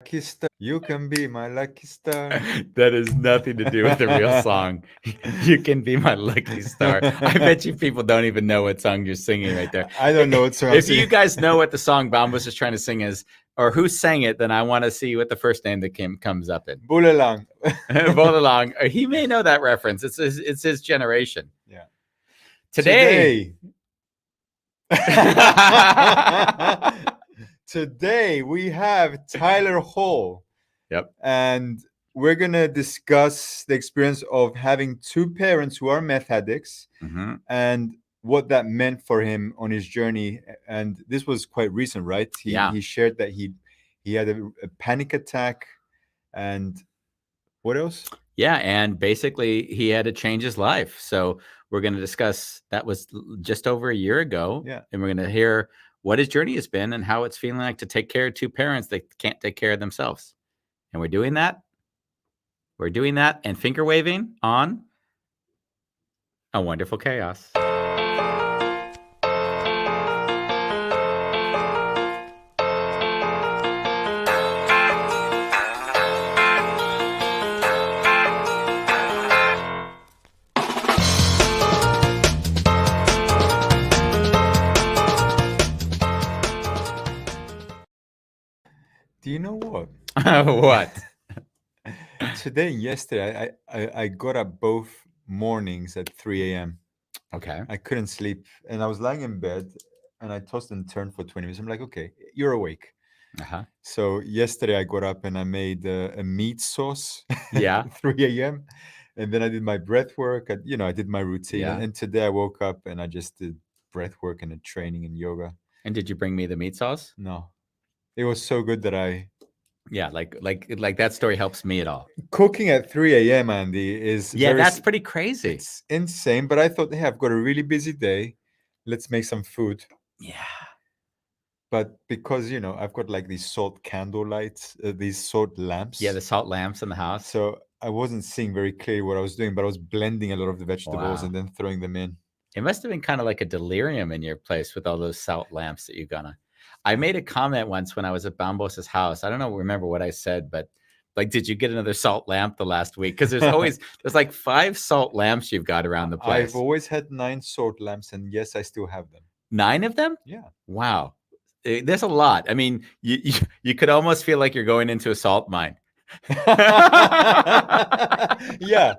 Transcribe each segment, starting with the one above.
Lucky star, you can be my lucky star. That has nothing to do with the real song. You can be my lucky star. I bet you people don't even know what song you're singing right there. I don't know what song I'm If you singing. guys know what the song Bombas is trying to sing is, or who sang it, then I want to see what the first name that comes up in. Bulalang. Vote along. He may know that reference. It's his generation. Yeah. Today. Today we have Tyler Hall. Yep. And we're going to discuss the experience of having two parents who are meth addicts and what that meant for him on his journey. And this was quite recent, right? He shared that he had a panic attack. And what else? Yeah, and basically he had to change his life. So we're going to discuss that was just over a year ago. Yeah. And we're going to hear what his journey has been and how it's feeling like to take care of two parents that can't take care of themselves. And we're doing that. We're doing that and finger waving on A Wonderful Chaos. Do you know what? What? Today and yesterday, I got up both mornings at 3 a.m. Okay. I couldn't sleep. And I was lying in bed and I tossed and turned for 20 minutes. I'm like, okay, you're awake. Uh-huh. So yesterday I got up and I made a meat sauce Yeah. at 3 a.m. And then I did my breath work. I did my routine. Yeah. And today I woke up and I just did breath work and a training and yoga. And did you bring me the meat sauce? No. It was so good that Yeah, like that story helps me at all. Cooking at 3 a.m., Andy, is that's pretty crazy. It's insane. But I thought, hey, I've got a really busy day. Let's make some food. Yeah. But because, I've got like these salt candle lights, these salt lamps. Yeah, the salt lamps in the house. So I wasn't seeing very clearly what I was doing, but I was blending a lot of the vegetables and then throwing them in. It must have been kind of like a delirium in your place with all those salt lamps that you got on. I made a comment once when I was at Bambos's house. I don't remember what I said, but like, did you get another salt lamp the last week? Because there's like 5 salt lamps you've got around the place. I've always had 9 salt lamps, and yes, I still have them. 9 of them? Yeah. Wow. There's a lot. I mean, you could almost feel like you're going into a salt mine. Yeah.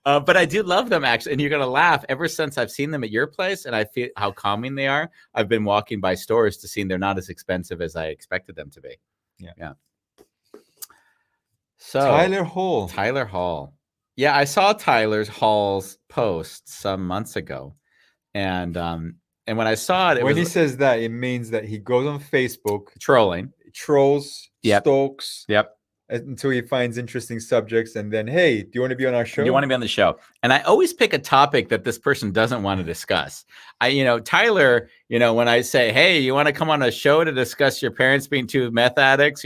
But I do love them, actually. And you're going to laugh. Ever since I've seen them at your place and I feel how calming they are, I've been walking by stores to see they're not as expensive as I expected them to be. Yeah. So Tyler Hall. Yeah, I saw Tyler Hall's post some months ago. And when I saw it, when he says that, it means that he goes on Facebook trolls, stalks, until he finds interesting subjects, and then, hey, do you want to be on our show? Do you want to be on the show? And I always pick a topic that this person doesn't want to discuss. Tyler, when I say, hey, you want to come on a show to discuss your parents being 2 meth addicts,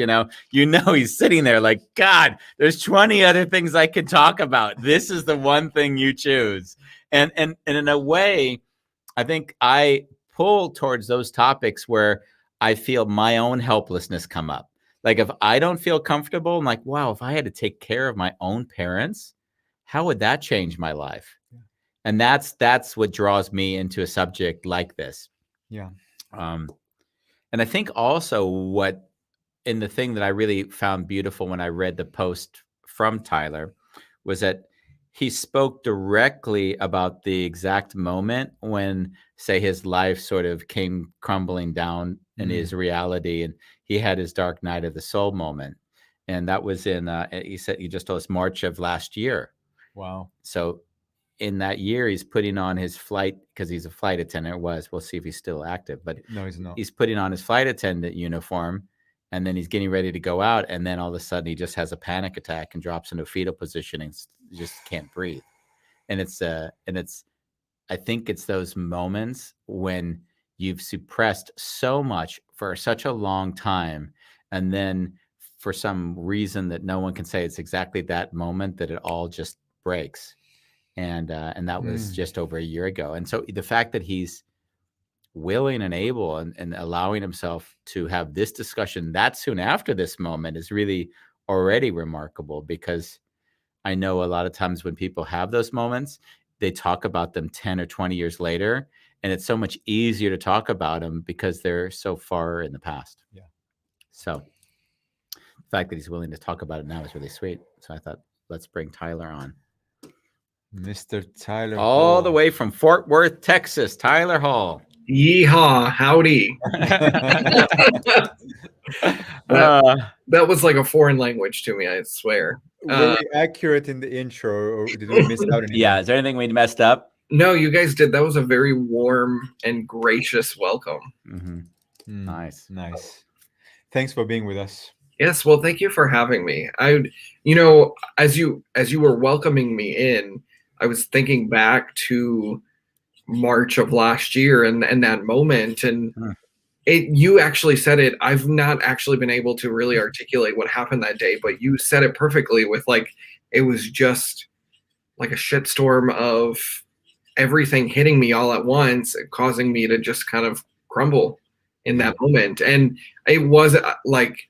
he's sitting there like, God, there's 20 other things I could talk about. This is the one thing you choose. And in a way, I think I pull towards those topics where I feel my own helplessness come up. Like if I don't feel comfortable, I'm like, wow, if I had to take care of my own parents, how would that change my life? Yeah. And that's what draws me into a subject like this. Yeah. And I think also in the thing that I really found beautiful when I read the post from Tyler was that he spoke directly about the exact moment when, say, his life sort of came crumbling down in his reality, and he had his dark night of the soul moment. And that was he just told us March of last year. Wow. So in that year, he's putting on his flight, because he's a flight attendant. We'll see if he's still active, but no, he's not. He's putting on his flight attendant uniform, and then he's getting ready to go out. And then all of a sudden he just has a panic attack and drops into a fetal position and just can't breathe. And I think it's those moments when you've suppressed so much for such a long time, and then for some reason that no one can say, it's exactly that moment that it all just breaks. And that was just over a year ago. And so the fact that he's willing and able and allowing himself to have this discussion that soon after this moment is really already remarkable, because I know a lot of times when people have those moments, they talk about them 10 or 20 years later, and it's so much easier to talk about them because they're so far in the past. Yeah. So the fact that he's willing to talk about it now is really sweet. So I thought, let's bring Tyler on. Mr. Tyler All Hall. the way from Fort Worth, Texas, Tyler Hall. Yeehaw, howdy. That was like a foreign language to me, I swear. Were we accurate in the intro, or did we miss out anything? Yeah, is there anything we messed up? No, you guys did. That was a very warm and gracious welcome. Nice. Thanks for being with us. Yes, well, thank you for having me. As you were welcoming me in, I was thinking back to March of last year and that moment, and you actually said it. I've not actually been able to really articulate what happened that day, but you said it perfectly with like, it was just like a shitstorm of everything hitting me all at once, causing me to just kind of crumble in that moment. And it was like,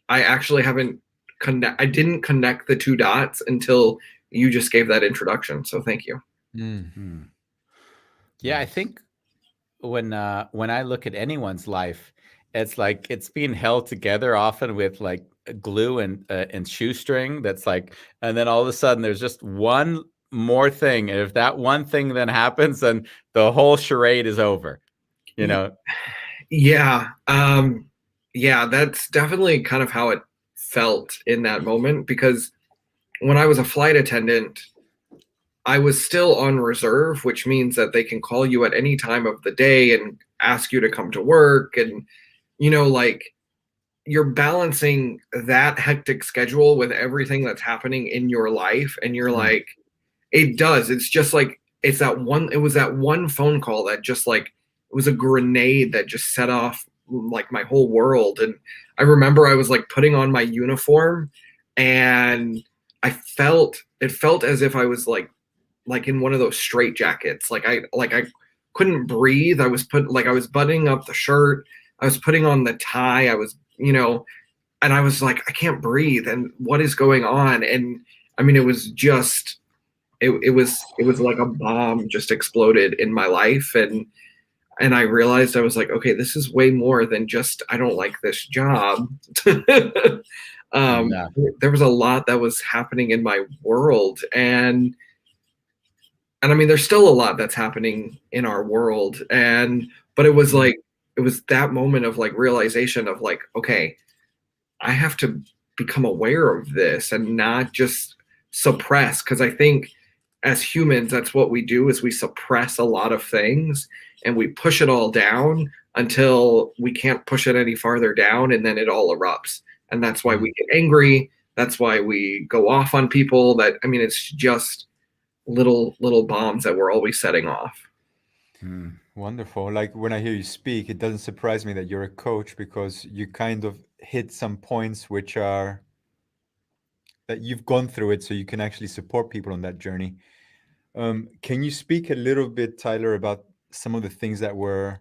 I actually I didn't connect the two dots until you just gave that introduction. So thank you. Yeah, I think when I look at anyone's life, it's like it's being held together often with like glue and shoestring. That's like, and then all of a sudden there's just one more thing. And if that one thing then happens, then the whole charade is over. You know? Yeah. Yeah, that's definitely kind of how it felt in that moment, because when I was a flight attendant, I was still on reserve, which means that they can call you at any time of the day and ask you to come to work. And, like you're balancing that hectic schedule with everything that's happening in your life. And you're like, it's just like, it was that one phone call that just like, it was a grenade that just set off like my whole world. And I remember I was like putting on my uniform, and it felt as if I was like in one of those straight jackets. Like I couldn't breathe. I was buttoning up the shirt. I was putting on the tie. I was, and I was like, I can't breathe. And what is going on? And I mean, it was just, it was like a bomb just exploded in my life. And I realized I was like, okay, this is way more than just, I don't like this job. There was a lot that was happening in my world. And I mean, there's still a lot that's happening in our world. But it was like, it was that moment of like realization of like, okay, I have to become aware of this and not just suppress. Cause I think as humans, that's what we do, is we suppress a lot of things and we push it all down until we can't push it any farther down. And then it all erupts. And that's why we get angry. That's why we go off on people. It's just little bombs that we're always setting off. Wonderful. Like when I hear you speak, it doesn't surprise me that you're a coach, because you kind of hit some points which are that you've gone through it, so you can actually support people on that journey. Can you speak a little bit, Tyler, about some of the things that were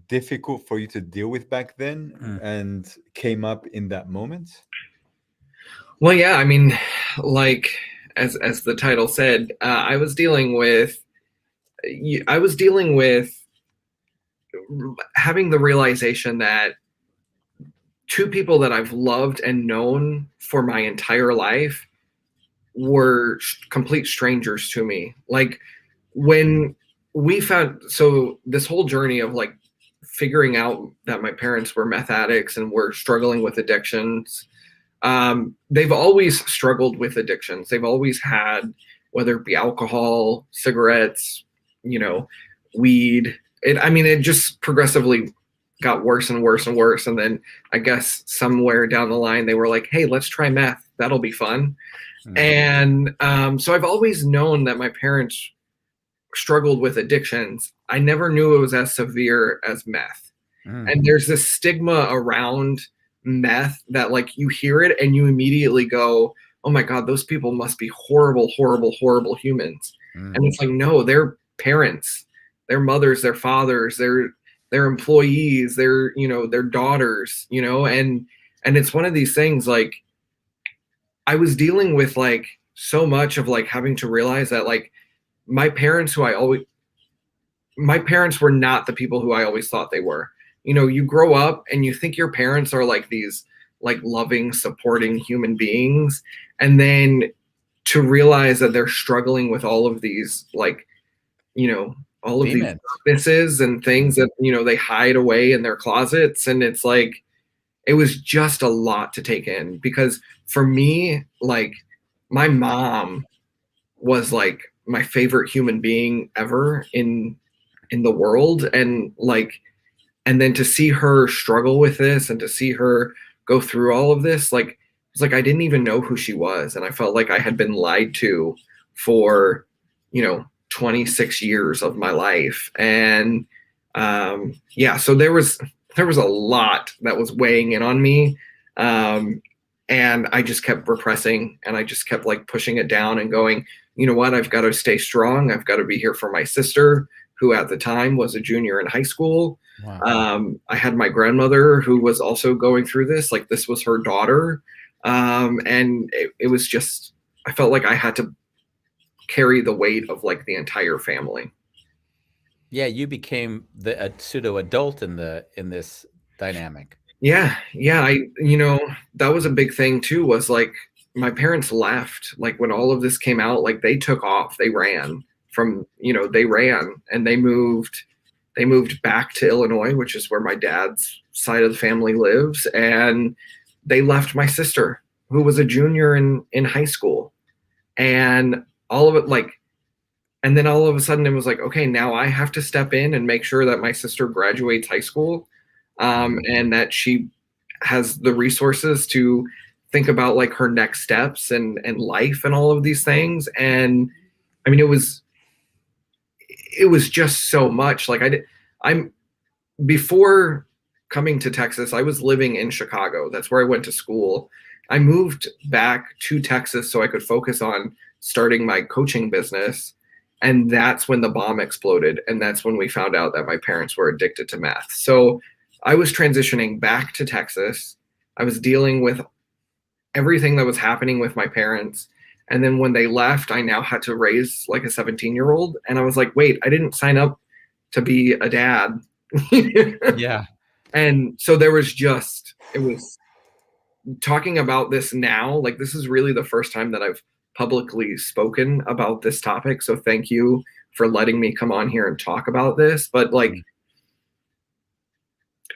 difficult for you to deal with back then and came up in that moment? Well, yeah, I mean, like as the title said, I was dealing with having the realization that two people that I've loved and known for my entire life were complete strangers to me. Like when we found, so this whole journey of like figuring out that my parents were meth addicts and were struggling with addictions. They've always struggled with addictions. They've always had, whether it be alcohol, cigarettes, weed. It just progressively got worse and worse and worse. And then I guess somewhere down the line, they were like, hey, let's try meth. That'll be fun. And so I've always known that my parents struggled with addictions. I never knew it was as severe as meth. And there's this stigma around meth that like you hear it and you immediately go, oh my God, those people must be horrible, horrible, horrible humans. And it's like, no, they're parents. their mothers, their fathers, their employees, their, you know, their daughters, you know, and it's one of these things, like, I was dealing with like so much of like having to realize that like my parents were not the people who I always thought they were. You know, you grow up and you think your parents are like these like loving, supporting human beings. And then to realize that they're struggling with all of these, like, you know, all of Demons. these weaknesses and things that, you know, they hide away in their closets. And it's like, it was just a lot to take in, because for me, like, my mom was like my favorite human being ever in the world. And like, and then to see her struggle with this and to see her go through all of this, like, it's like I didn't even know who she was, and I felt like I had been lied to for, you know, 26 years of my life. And yeah, so there was a lot that was weighing in on me, and I just kept repressing, and I just kept like pushing it down and going, you know what, I've got to stay strong. I've got to be here for my sister, who at the time was a junior in high school. Wow. I had my grandmother who was also going through this, like this was her daughter. And it was just, I felt like I had to carry the weight of like the entire family. Yeah, you became a pseudo adult in this dynamic. Yeah, you know, that was a big thing too, was like my parents left, like when all of this came out, like they took off, they ran from, you know, they ran and they moved back to Illinois, which is where my dad's side of the family lives. And they left my sister, who was a junior in high school. And all of it, like, and then all of a sudden it was like, okay, now I have to step in and make sure that my sister graduates high school, and that she has the resources to think about like her next steps and life and all of these things. And I mean, it was just so much. Like I'm before coming to Texas, I was living in Chicago. That's where I went to school. I moved back to Texas so I could focus on starting my coaching business. And that's when the bomb exploded. And that's when we found out that my parents were addicted to meth. So I was transitioning back to Texas. I was dealing with everything that was happening with my parents. And then when they left, I now had to raise like a 17-year-old. And I was like, wait, I didn't sign up to be a dad. Yeah. And so there was just, it was talking about this now, like this is really the first time that I've publicly spoken about this topic. So thank you for letting me come on here and talk about this. But like,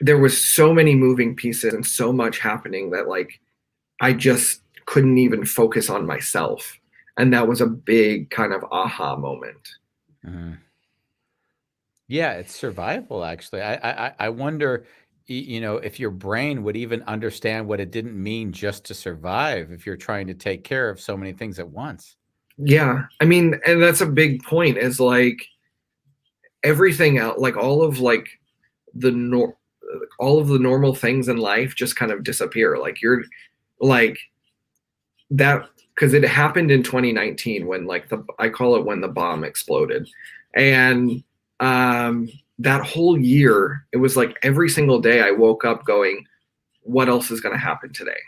there was so many moving pieces and so much happening that like, I just couldn't even focus on myself. And that was a big kind of aha moment. Yeah, it's survival, actually. I wonder, you know, if your brain would even understand what it didn't mean just to survive if you're trying to take care of so many things at once. Yeah. I mean, and that's a big point, is like everything else, like all of the normal things in life just kind of disappear. Like you're like that, because it happened in 2019 when like I call it when the bomb exploded. And that whole year, it was like every single day I woke up going, what else is going to happen today?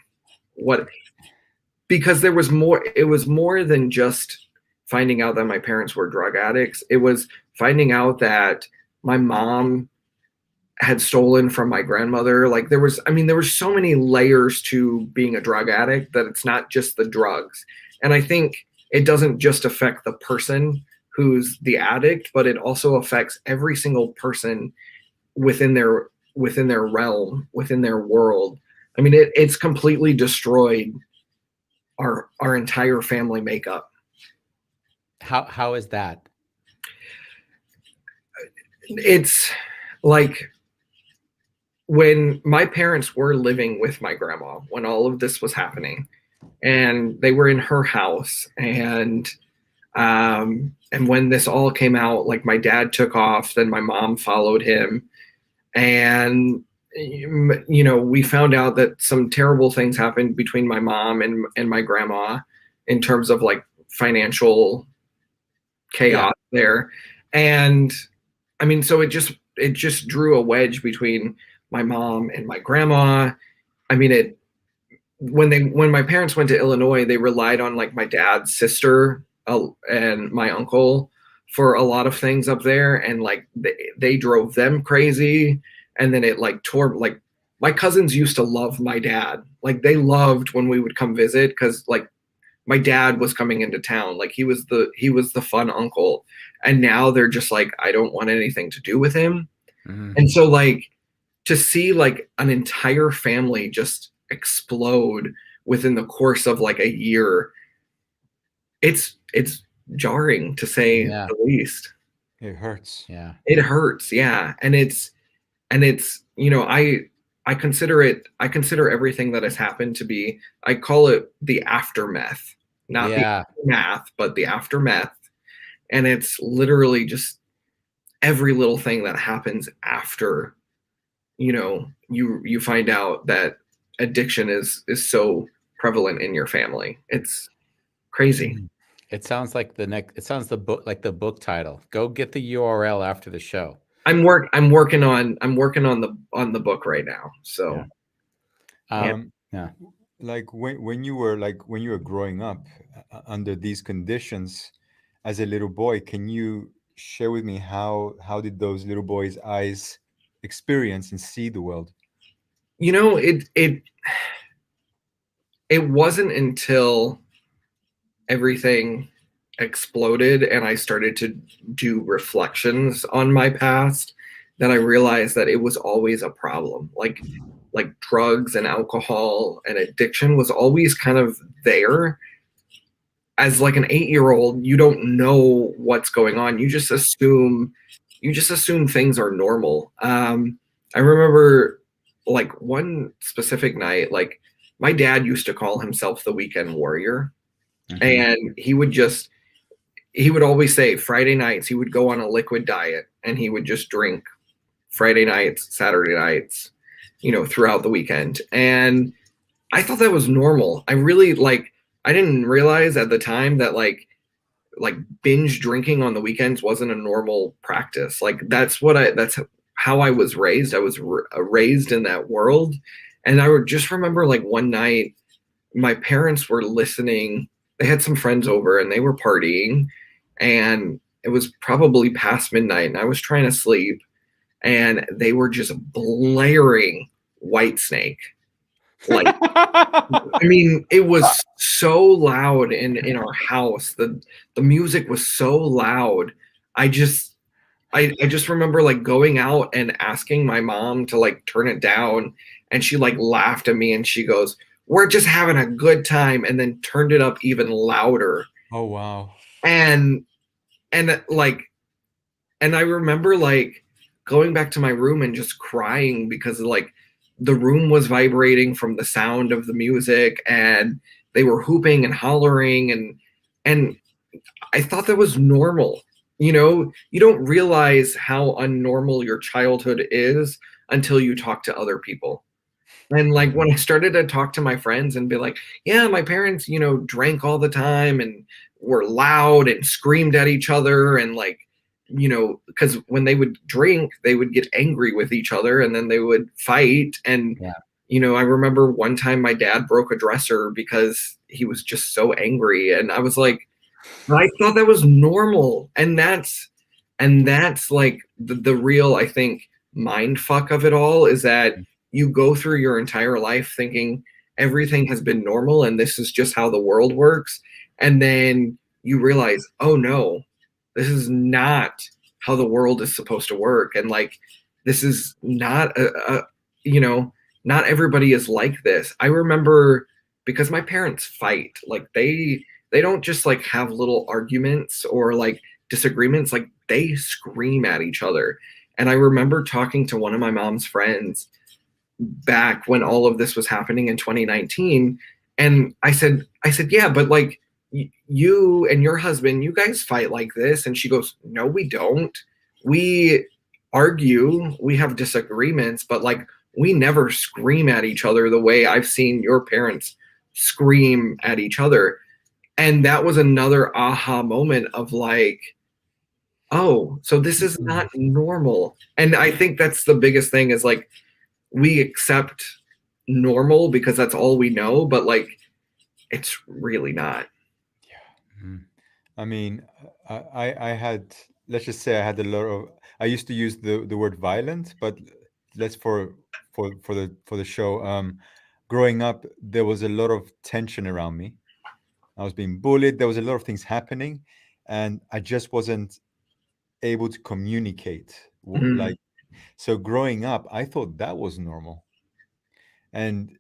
Because it was more than just finding out that my parents were drug addicts. It was finding out that my mom had stolen from my grandmother. Like there was so many layers to being a drug addict, that it's not just the drugs. And I think it doesn't just affect the person who's the addict, but it also affects every single person within their realm, within their world. I mean, it's completely destroyed our entire family makeup. How is that? It's like when my parents were living with my grandma, when all of this was happening, and they were in her house, and when this all came out, like my dad took off, then my mom followed him, and you know, we found out that some terrible things happened between my mom and my grandma in terms of like financial chaos there. And I mean, so it just drew a wedge between my mom and my grandma. I mean, when my parents went to Illinois, they relied on like my dad's sister and my uncle for a lot of things up there, and like they drove them crazy, and then it like tore like my cousins used to love my dad. Like they loved when we would come visit because like my dad was coming into town. Like he was the fun uncle, and now they're just like I don't want anything to do with him. And so like to see like an entire family just explode within the course of like a year, it's jarring to say the least. It hurts. Yeah. It hurts. Yeah. And it's, you know, I consider everything that has happened to be, I call it the aftermath, not the aftermath, but the aftermath. And it's literally just every little thing that happens after, you know, you find out that addiction is so prevalent in your family. It's crazy. It sounds like the book, like the book title. Go get the URL after the show. I'm working on the book right now. So like when you were growing up under these conditions as a little boy, can you share with me how did those little boys' eyes experience and see the world? You know, it wasn't until everything exploded and I started to do reflections on my past that I realized that it was always a problem. Like drugs and alcohol and addiction was always kind of there. As like an 8-year-old, you don't know what's going on. You just assume things are normal. I remember like one specific night, like my dad used to call himself the weekend warrior. And he would always say Friday nights he would go on a liquid diet and he would just drink Friday nights, Saturday nights, you know, throughout the weekend. And I thought that was normal. I didn't realize at the time that like binge drinking on the weekends wasn't a normal practice. Like that's how I was raised. I was raised in that world. And I would just remember like one night my parents were listening. They had some friends over and they were partying, and it was probably past midnight and I was trying to sleep and they were just blaring Whitesnake. Like, I mean, it was so loud in our house. The music was so loud. I just remember like going out and asking my mom to like turn it down, and she like laughed at me and she goes, "We're just having a good time," and then turned it up even louder. Oh wow. And I remember like going back to my room and just crying because like the room was vibrating from the sound of the music and they were hooping and hollering, and I thought that was normal. You know, you don't realize how unnormal your childhood is until you talk to other people. And like when I started to talk to my friends and be like, yeah, my parents, you know, drank all the time and were loud and screamed at each other, and like, you know, because when they would drink, they would get angry with each other and then they would fight. And, you know, I remember one time my dad broke a dresser because he was just so angry. And I was like, I thought that was normal. And that's like the real, I think, mind fuck of it all is that you go through your entire life thinking everything has been normal and this is just how the world works. And then you realize, oh no, this is not how the world is supposed to work. And like, this is not you know, not everybody is like this. I remember because my parents fight, like they don't just like have little arguments or like disagreements, like they scream at each other. And I remember talking to one of my mom's friends back when all of this was happening in 2019. And I said, yeah, but like you and your husband, you guys fight like this. And she goes, no, we don't. We argue, we have disagreements, but like we never scream at each other the way I've seen your parents scream at each other. And that was another aha moment of like, oh, so this is not normal. And I think that's the biggest thing is like we accept normal because that's all we know, but like it's really not. Yeah. I mean, I had, let's just say I had a lot of, I used to use the word violent, but let's for the show, growing up, there was a lot of tension around me. I was being bullied. There was a lot of things happening, and I just wasn't able to communicate. Mm. Like, so growing up, I thought that was normal. And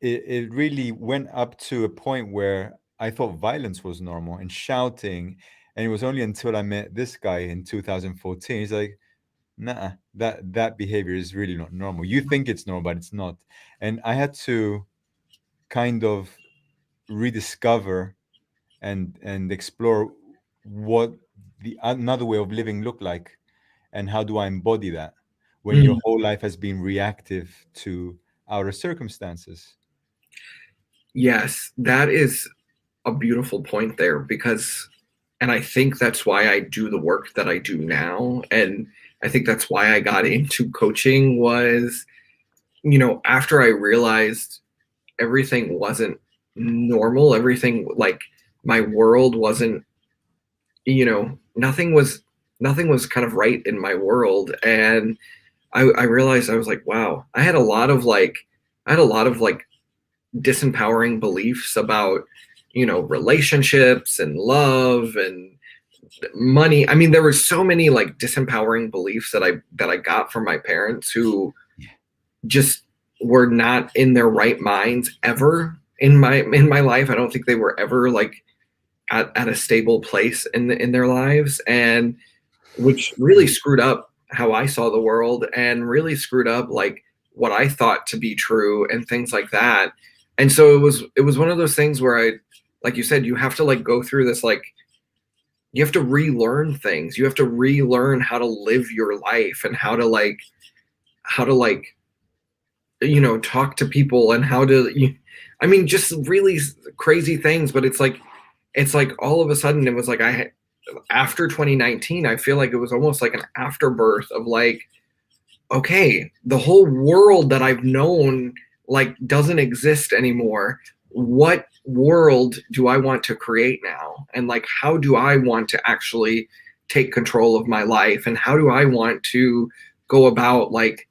it really went up to a point where I thought violence was normal and shouting. And it was only until I met this guy in 2014. He's like, nah, that behavior is really not normal. You think it's normal, but it's not. And I had to kind of rediscover and explore what the another way of living looked like, and how do I embody that when your Mm. whole life has been reactive to outer circumstances. Yes, that is a beautiful point there because, and I think that's why I do the work that I do now. And I think that's why I got into coaching was, after I realized everything wasn't normal, everything like my world wasn't, nothing was kind of right in my world. And I realized I was like, wow, I had a lot of disempowering beliefs about, relationships and love and money. I mean, there were so many like disempowering beliefs that I got from my parents who just were not in their right minds ever in my life. I don't think they were ever like at a stable place in their lives, and which really screwed up how I saw the world and really screwed up like what I thought to be true and things like that. And so it was one of those things where like you said, you have to like go through this, like you have to relearn things. You have to relearn how to live your life and how to talk to people and I mean, just really crazy things. But it's like all of a sudden it was like after 2019, I feel like it was almost like an afterbirth of like, okay, the whole world that I've known like doesn't exist anymore. What world do I want to create now? And like, how do I want to actually take control of my life? And how do I want to go about like,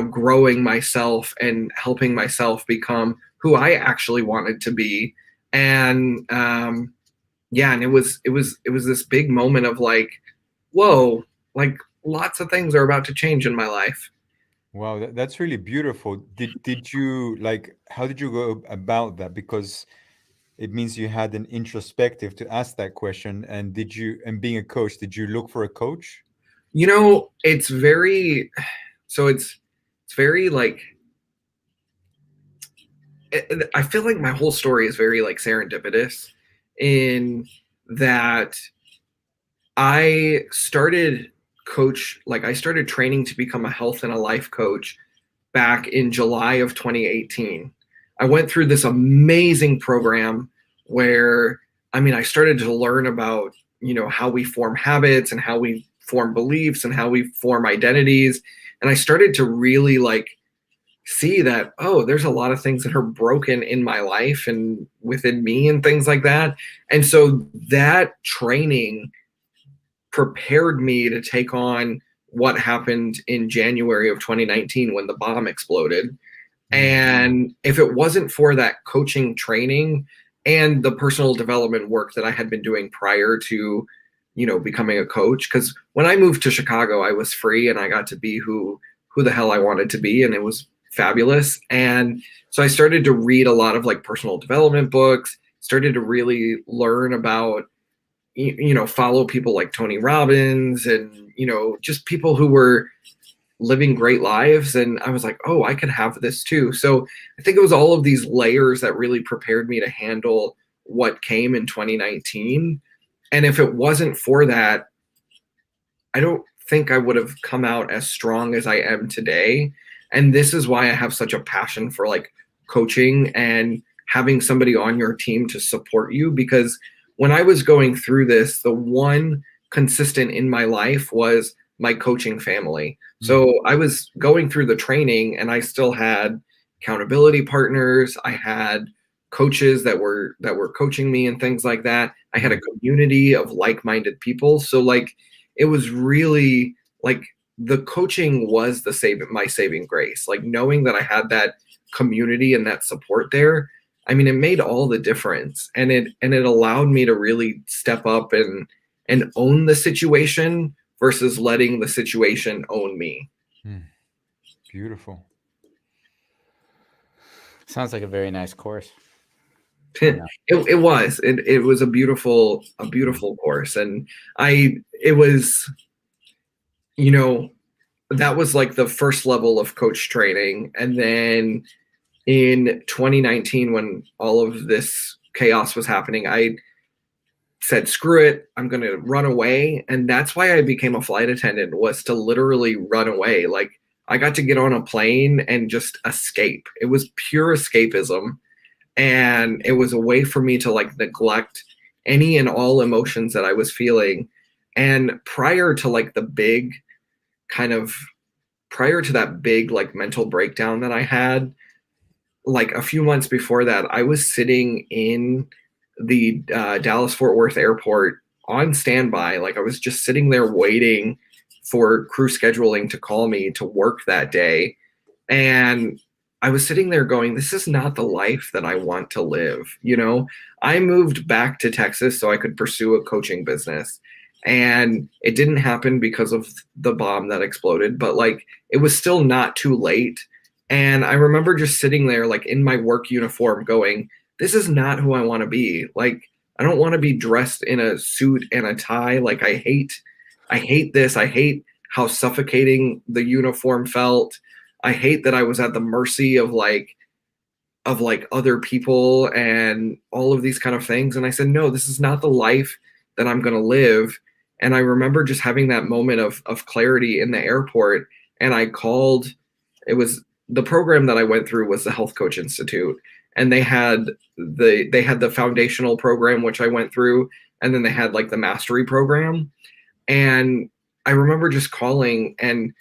growing myself and helping myself become who I actually wanted to be? And yeah, and it was this big moment of like, whoa, like lots of things are about to change in my life. Wow, that's really beautiful. Did you like, how did you go about that? Because it means you had an introspective to ask that question. And and being a coach, did you look for a coach? It's very, so it's very like, I feel like my whole story is very like serendipitous in that I started training to become a health and a life coach back in July of 2018. I went through this amazing program where, I mean, I started to learn about, how we form habits and how we form beliefs and how we form identities. And I started to really like see that, oh, there's a lot of things that are broken in my life and within me and things like that. And so that training prepared me to take on what happened in January of 2019 when the bomb exploded. And if it wasn't for that coaching training and the personal development work that I had been doing prior to, becoming a coach, because when I moved to Chicago, I was free and I got to be who the hell I wanted to be, and it was fabulous. And so I started to read a lot of like personal development books, started to really learn about, follow people like Tony Robbins and, just people who were living great lives. And I was like, oh, I could have this too. So I think it was all of these layers that really prepared me to handle what came in 2019. And if it wasn't for that, I don't think I would have come out as strong as I am today. And this is why I have such a passion for like coaching and having somebody on your team to support you. Because when I was going through this, the one consistent in my life was my coaching family. So I was going through the training and I still had accountability partners. I had coaches that were coaching me and things like that. I had a community of like-minded people. So like it was really like the coaching was my saving grace. Like knowing that I had that community and that support there, I mean, it made all the difference. And it allowed me to really step up and own the situation versus letting the situation own me. Beautiful. Sounds like a very nice course. It was a beautiful course. And it was, you know, that was like the first level of coach training. And then in 2019, when all of this chaos was happening, I said, screw it, I'm going to run away. And that's why I became a flight attendant, was to literally run away. Like I got to get on a plane and just escape. It was pure escapism. And it was a way for me to like neglect any and all emotions that I was feeling. And prior to that big like mental breakdown that I had, like a few months before that, I was sitting in the Dallas-Fort Worth airport on standby. Like I was just sitting there waiting for crew scheduling to call me to work that day. And I was sitting there going, this is not the life that I want to live. You know, I moved back to Texas so I could pursue a coaching business. And it didn't happen because of the bomb that exploded, but like it was still not too late. And I remember just sitting there like in my work uniform going, this is not who I want to be. Like, I don't want to be dressed in a suit and a tie. Like I hate this. I hate how suffocating the uniform felt. I hate that I was at the mercy of other people and all of these kind of things. And I said, no, this is not the life that I'm going to live. And I remember just having that moment of clarity in the airport. And I called, the program that I went through was the Health Coach Institute. And they had the foundational program, which I went through. And then they had like the mastery program. And I remember just calling and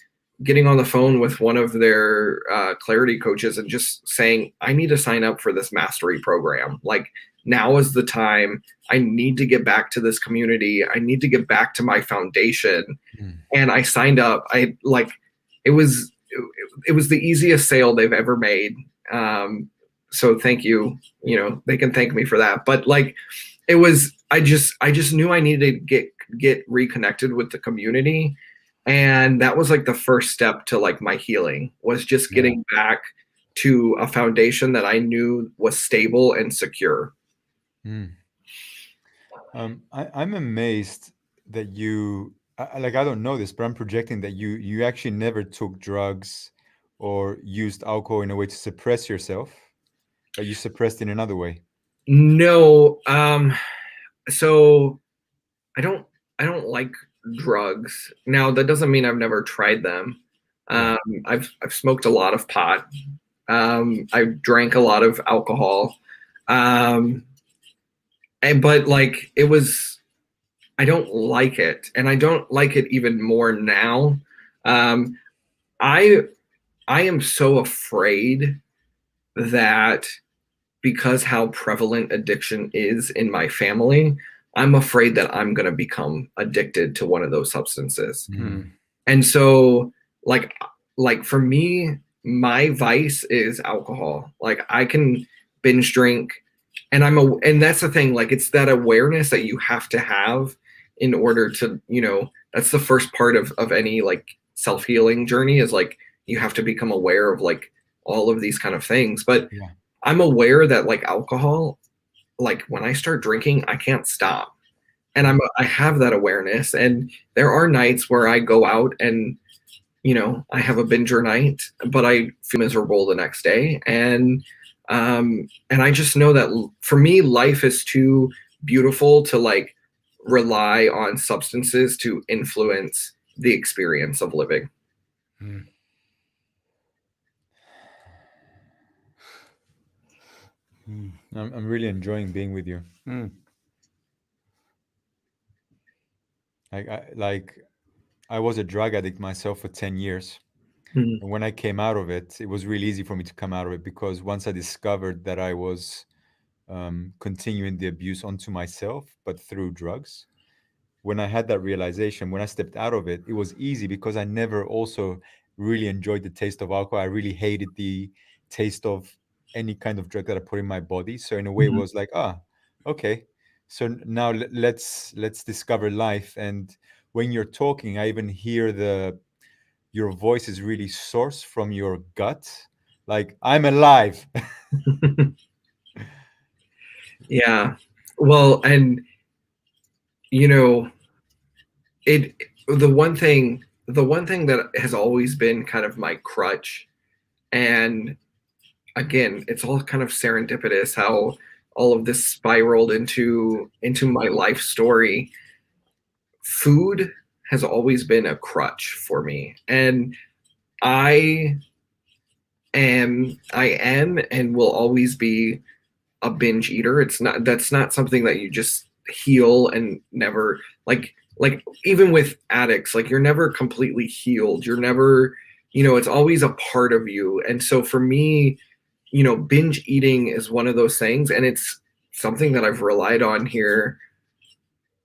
getting on the phone with one of their clarity coaches and just saying, I need to sign up for this mastery program. Like now is the time. I need to get back to this community. I need to get back to my foundation. And I signed up. It was the easiest sale they've ever made. So thank you. You know, they can thank me for that. But like, I just knew I needed to get reconnected with the community. And that was like the first step to like my healing, was just getting back to a foundation that I knew was stable and secure. I'm amazed that you, I don't know this, but I'm projecting that you actually never took drugs or used alcohol in a way to suppress yourself, but you suppressed in another way. No. So I don't like drugs. Now that doesn't mean I've never tried them. I've smoked a lot of pot. I drank a lot of alcohol. But like I don't like it, and I don't like it even more now. I am so afraid that because how prevalent addiction is in my family, I'm afraid that I'm going to become addicted to one of those substances. And so like for me, my vice is alcohol. Like I can binge drink, and and that's the thing, like it's that awareness that you have to have in order to, you know, that's the first part of any like self-healing journey, is like you have to become aware of like all of these kind of things. But I'm aware that like alcohol, like when I start drinking, I can't stop. And I have that awareness. And there are nights where I go out and, you know, I have a binger night, but I feel miserable the next day. And I just know that for me, life is too beautiful to like rely on substances to influence the experience of living. I'm really enjoying being with you. I was a drug addict myself for 10 years. Mhm. And when I came out of it, it was really easy for me to come out of it, because once I discovered that I was continuing the abuse onto myself, but through drugs, when I had that realization, when I stepped out of it, it was easy, because I never also really enjoyed the taste of alcohol. I really hated the taste of any kind of drug that I put in my body. So in a way, it Mhm. was like, okay. So now let's discover life. And when you're talking, I even hear your voice is really sourced from your gut, like I'm alive. Yeah. Well, and you know, it the one thing that has always been kind of my crutch, and again, it's all kind of serendipitous how all of this spiraled into my life story. Food has always been a crutch for me, and I I am and will always be a binge eater. It's not That's not something that you just heal and never like even with addicts, like you're never completely healed. You're never, it's always a part of you. And so for me, binge eating is one of those things, and it's something that I've relied on here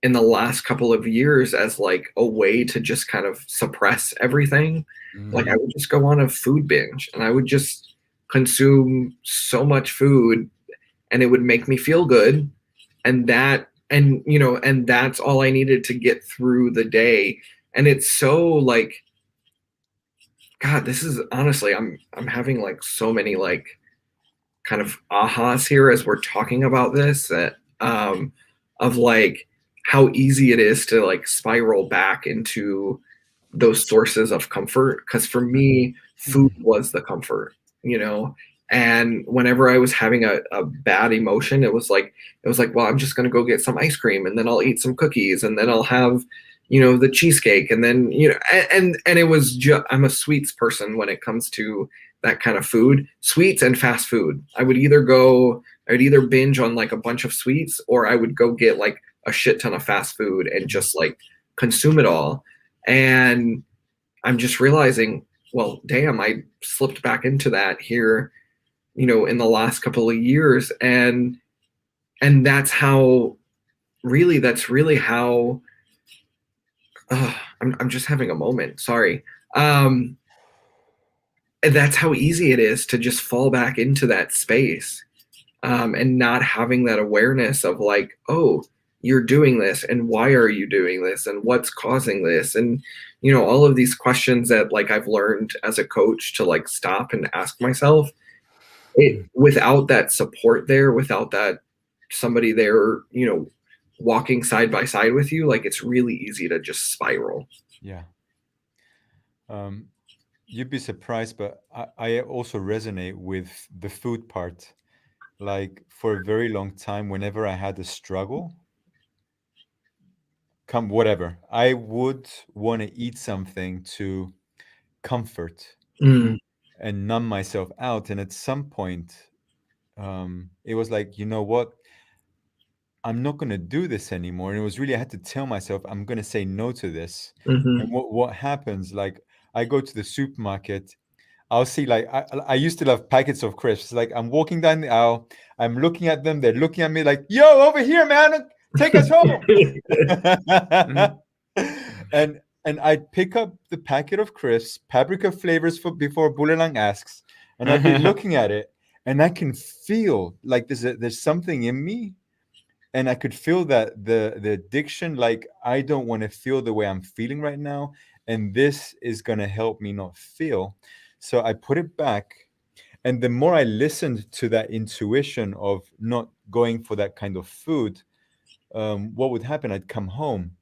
in the last couple of years as like a way to just kind of suppress everything. Like I would just go on a food binge and I would just consume so much food, and it would make me feel good, and that's all I needed to get through the day. And it's so like, god, this is honestly, I'm having like so many like kind of ahas here as we're talking about this, that of like how easy it is to like spiral back into those sources of comfort. Because for me, food was the comfort, you know. And whenever I was having a bad emotion, it was like, well, I'm just gonna go get some ice cream, and then I'll eat some cookies, and then I'll have, the cheesecake, and then and it was just, I'm a sweets person when it comes to that kind of food, sweets and fast food. I would either binge on like a bunch of sweets, or I would go get like a shit ton of fast food and just like consume it all. And I'm just realizing, well, damn, I slipped back into that here, in the last couple of years. And that's really how, I'm just having a moment. Sorry. And that's how easy it is to just fall back into that space, and not having that awareness of like, oh, you're doing this, and why are you doing this, and what's causing this, and all of these questions that like I've learned as a coach to like stop and ask myself. It Without that support there, without that somebody there, walking side by side with you, like it's really easy to just spiral. Yeah. You'd be surprised, but I also resonate with the food part. Like for a very long time, whenever I had a struggle, come whatever, I would want to eat something to comfort Mm, and numb myself out. And at some point, it was like, you know what? I'm not going to do this anymore. And it was really, I had to tell myself, I'm going to say no to this. And hmm what happens, like, I go to the supermarket, I'll see, like, I used to love packets of crisps. Like, I'm walking down the aisle, I'm looking at them, they're looking at me like, yo, over here, man, take us home. and I'd pick up the packet of crisps, paprika flavors for before Bulelang asks, and I'd be looking at it, and I can feel like there's something in me, and I could feel that the addiction, like I don't want to feel the way I'm feeling right now, and this is gonna help me not feel. So I put it back, and the more I listened to that intuition of not going for that kind of food, what would happen? I'd come home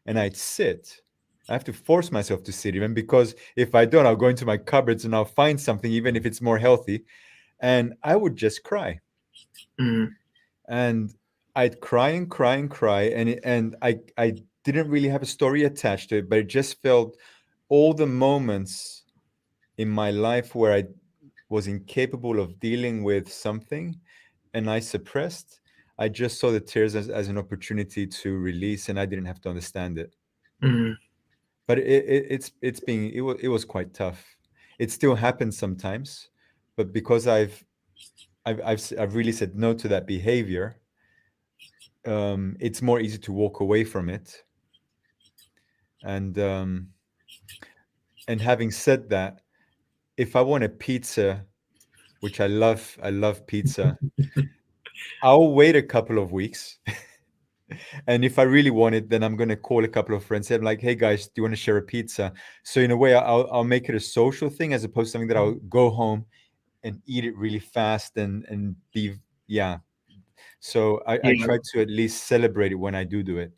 and I'd sit. I have to force myself to sit, even because if I don't, I'll go into my cupboards and I'll find something, even if it's more healthy, and I would just cry. mm, And I'd cry and cry and cry, and I didn't really have a story attached to it, but it just felt all the moments in my life where I was incapable of dealing with something and I suppressed. I just saw the tears as an opportunity to release, and I didn't have to understand it. Mhm. But it was quite tough. It still happens sometimes, but because I've really said no to that behavior, it's more easy to walk away from it. And having said that, if I want a pizza, which I love pizza, I'll wait a couple of weeks. And if I really want it, then I'm gonna call a couple of friends. And I'm like, hey guys, do you want to share a pizza? So in a way, I'll make it a social thing as opposed to something that I'll go home and eat it really fast and be, yeah. So I Yeah. try to at least celebrate it when I do it.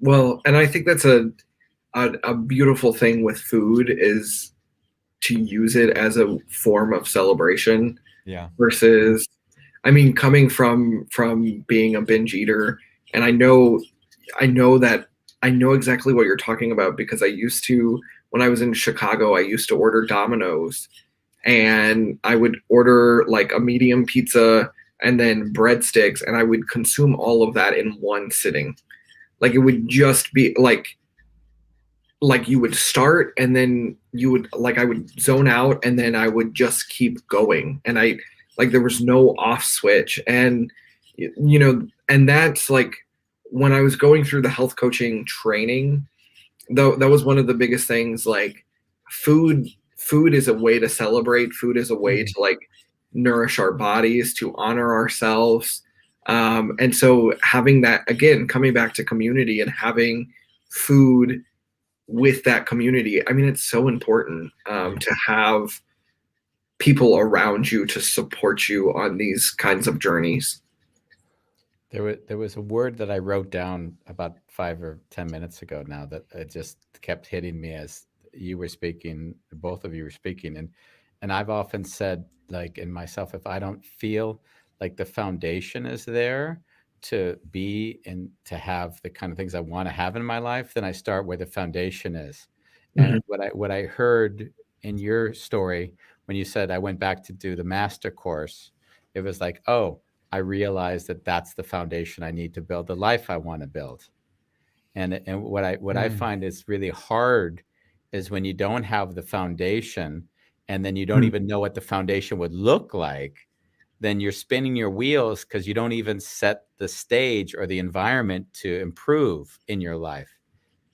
Well, and I think that's a beautiful thing with food is to use it as a form of celebration Yeah. versus, I mean, coming from being a binge eater, and I know exactly what you're talking about because I used to, when I was in Chicago, I used to order Domino's, and I would order like a medium pizza and then breadsticks, and I would consume all of that in one sitting. Like it would just be like you would start and then you would, like, I would zone out and then I would just keep going, and I, like, there was no off switch. And you know, and that's like when I was going through the health coaching training, though, that was one of the biggest things. Like food is a way to celebrate. Food is a way to like nourish our bodies, to honor ourselves. And so having that, again, coming back to community and having food with that community, I mean, it's so important to have people around you to support you on these kinds of journeys. There was a word that I wrote down about 5 or 10 minutes ago now that it just kept hitting me as you were speaking, both of you were speaking, and I've often said, like, in myself, if I don't feel like the foundation is there to be and to have the kind of things I want to have in my life, then I start where the foundation is. And Mhm. what I heard in your story when you said I went back to do the master course, it was like, oh, I realized that that's the foundation I need to build the life I want to build. And what I find is really hard is when you don't have the foundation and then you don't Mhm. even know what the foundation would look like, then you're spinning your wheels because you don't even set the stage or the environment to improve in your life.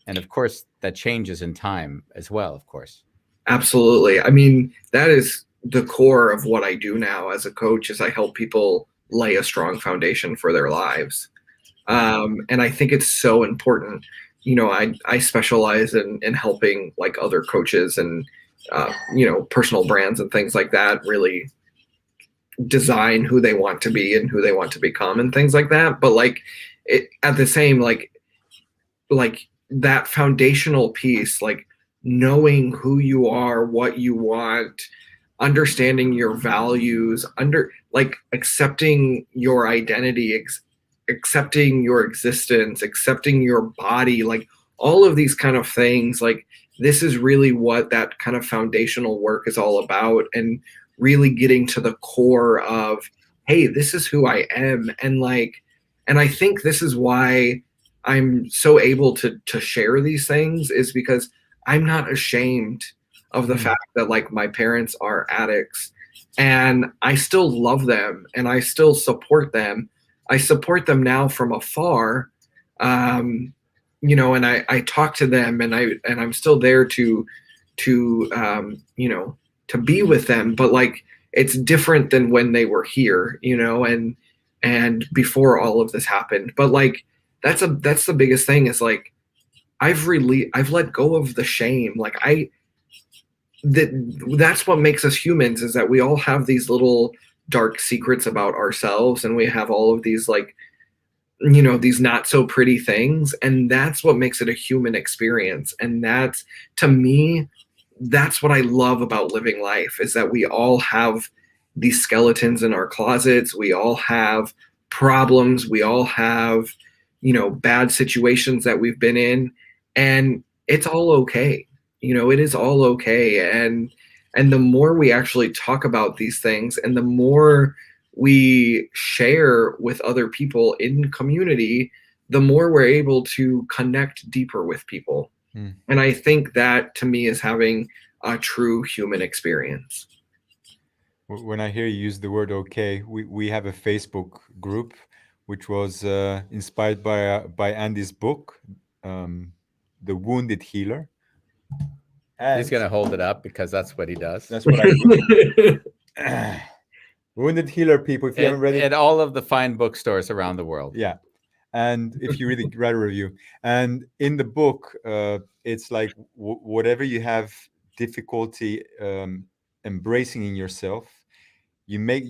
And of course, that changes in time as well, of course. Absolutely. I mean, that is the core of what I do now as a coach is I help people lay a strong foundation for their lives. And I think it's so important. You know, I specialize in helping like other coaches and, you know, personal brands and things like that really design who they want to be and who they want to become and things like that. But like it, at the same, like that foundational piece, like knowing who you are, what you want, understanding your values, under like accepting your identity, accepting your existence, accepting your body, like all of these kind of things. Like this is really what that kind of foundational work is all about, and really getting to the core of, hey, this is who I am. And like, and I think this is why I'm so able to share these things, is because I'm not ashamed of the fact that like my parents are addicts, and I still love them and I still support them. I support them now from afar. um, you know, and I talk to them, and I'm still there to you know, to be with them, but like it's different than when they were here, you know, and before all of this happened. But like that's the biggest thing is like I've let go of the shame. Like that's what makes us humans, is that we all have these little dark secrets about ourselves, and we have all of these like, you know, these not so pretty things, and that's what makes it a human experience. And that's, to me, that's what I love about living life, is that we all have these skeletons in our closets, we all have problems, we all have, you know, bad situations that we've been in, and it's all okay. You know, it is all okay. And the more we actually talk about these things, and the more we share with other people in community, the more we're able to connect deeper with people. Mm. And I think that to me is having a true human experience. When I hear you use the word okay, we have a Facebook group which was inspired by Andy's book, The Wounded Healer. And He's gonna hold it up because that's what he does. that's what I do. Wounded Healer, people, if you haven't read it. At all of the fine bookstores around the world. Yeah. And if you really write a review. And in the book, it's like whatever you have difficulty embracing in yourself, you make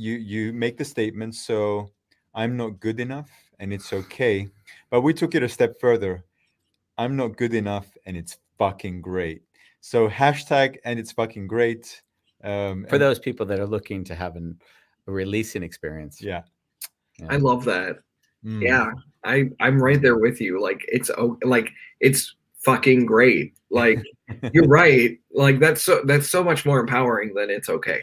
the statement, so I'm not good enough and it's okay. But we took it a step further. I'm not good enough and it's fucking great. So hashtag and it's fucking great. For those people that are looking to have a releasing experience. Yeah. I love that. Mm. Yeah. I'm right there with you. Like it's fucking great. Like you're right. Like that's so much more empowering than it's okay.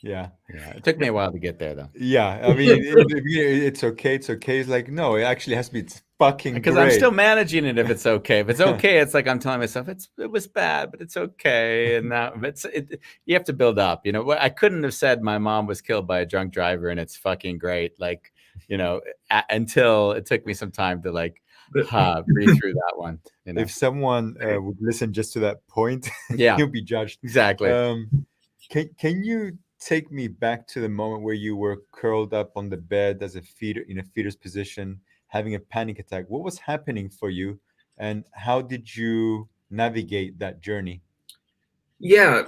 Yeah. It took me a while to get there, though. Yeah, I mean, it's okay. It's okay. It's like, no, it actually has to be. It's fucking because great. I'm still managing it. If it's okay, if it's okay, it's like I'm telling myself it was bad, but it's okay. And now you have to build up. You know, I couldn't have said my mom was killed by a drunk driver and it's fucking great. Like, you know, until it took me some time to like breathe through that one. You know? If someone would listen just to that point, yeah, you'll be judged. Exactly. Can you take me back to the moment where you were curled up on the bed as a feeder in a fetus position, having a panic attack? What was happening for you, and how did you navigate that journey? Yeah,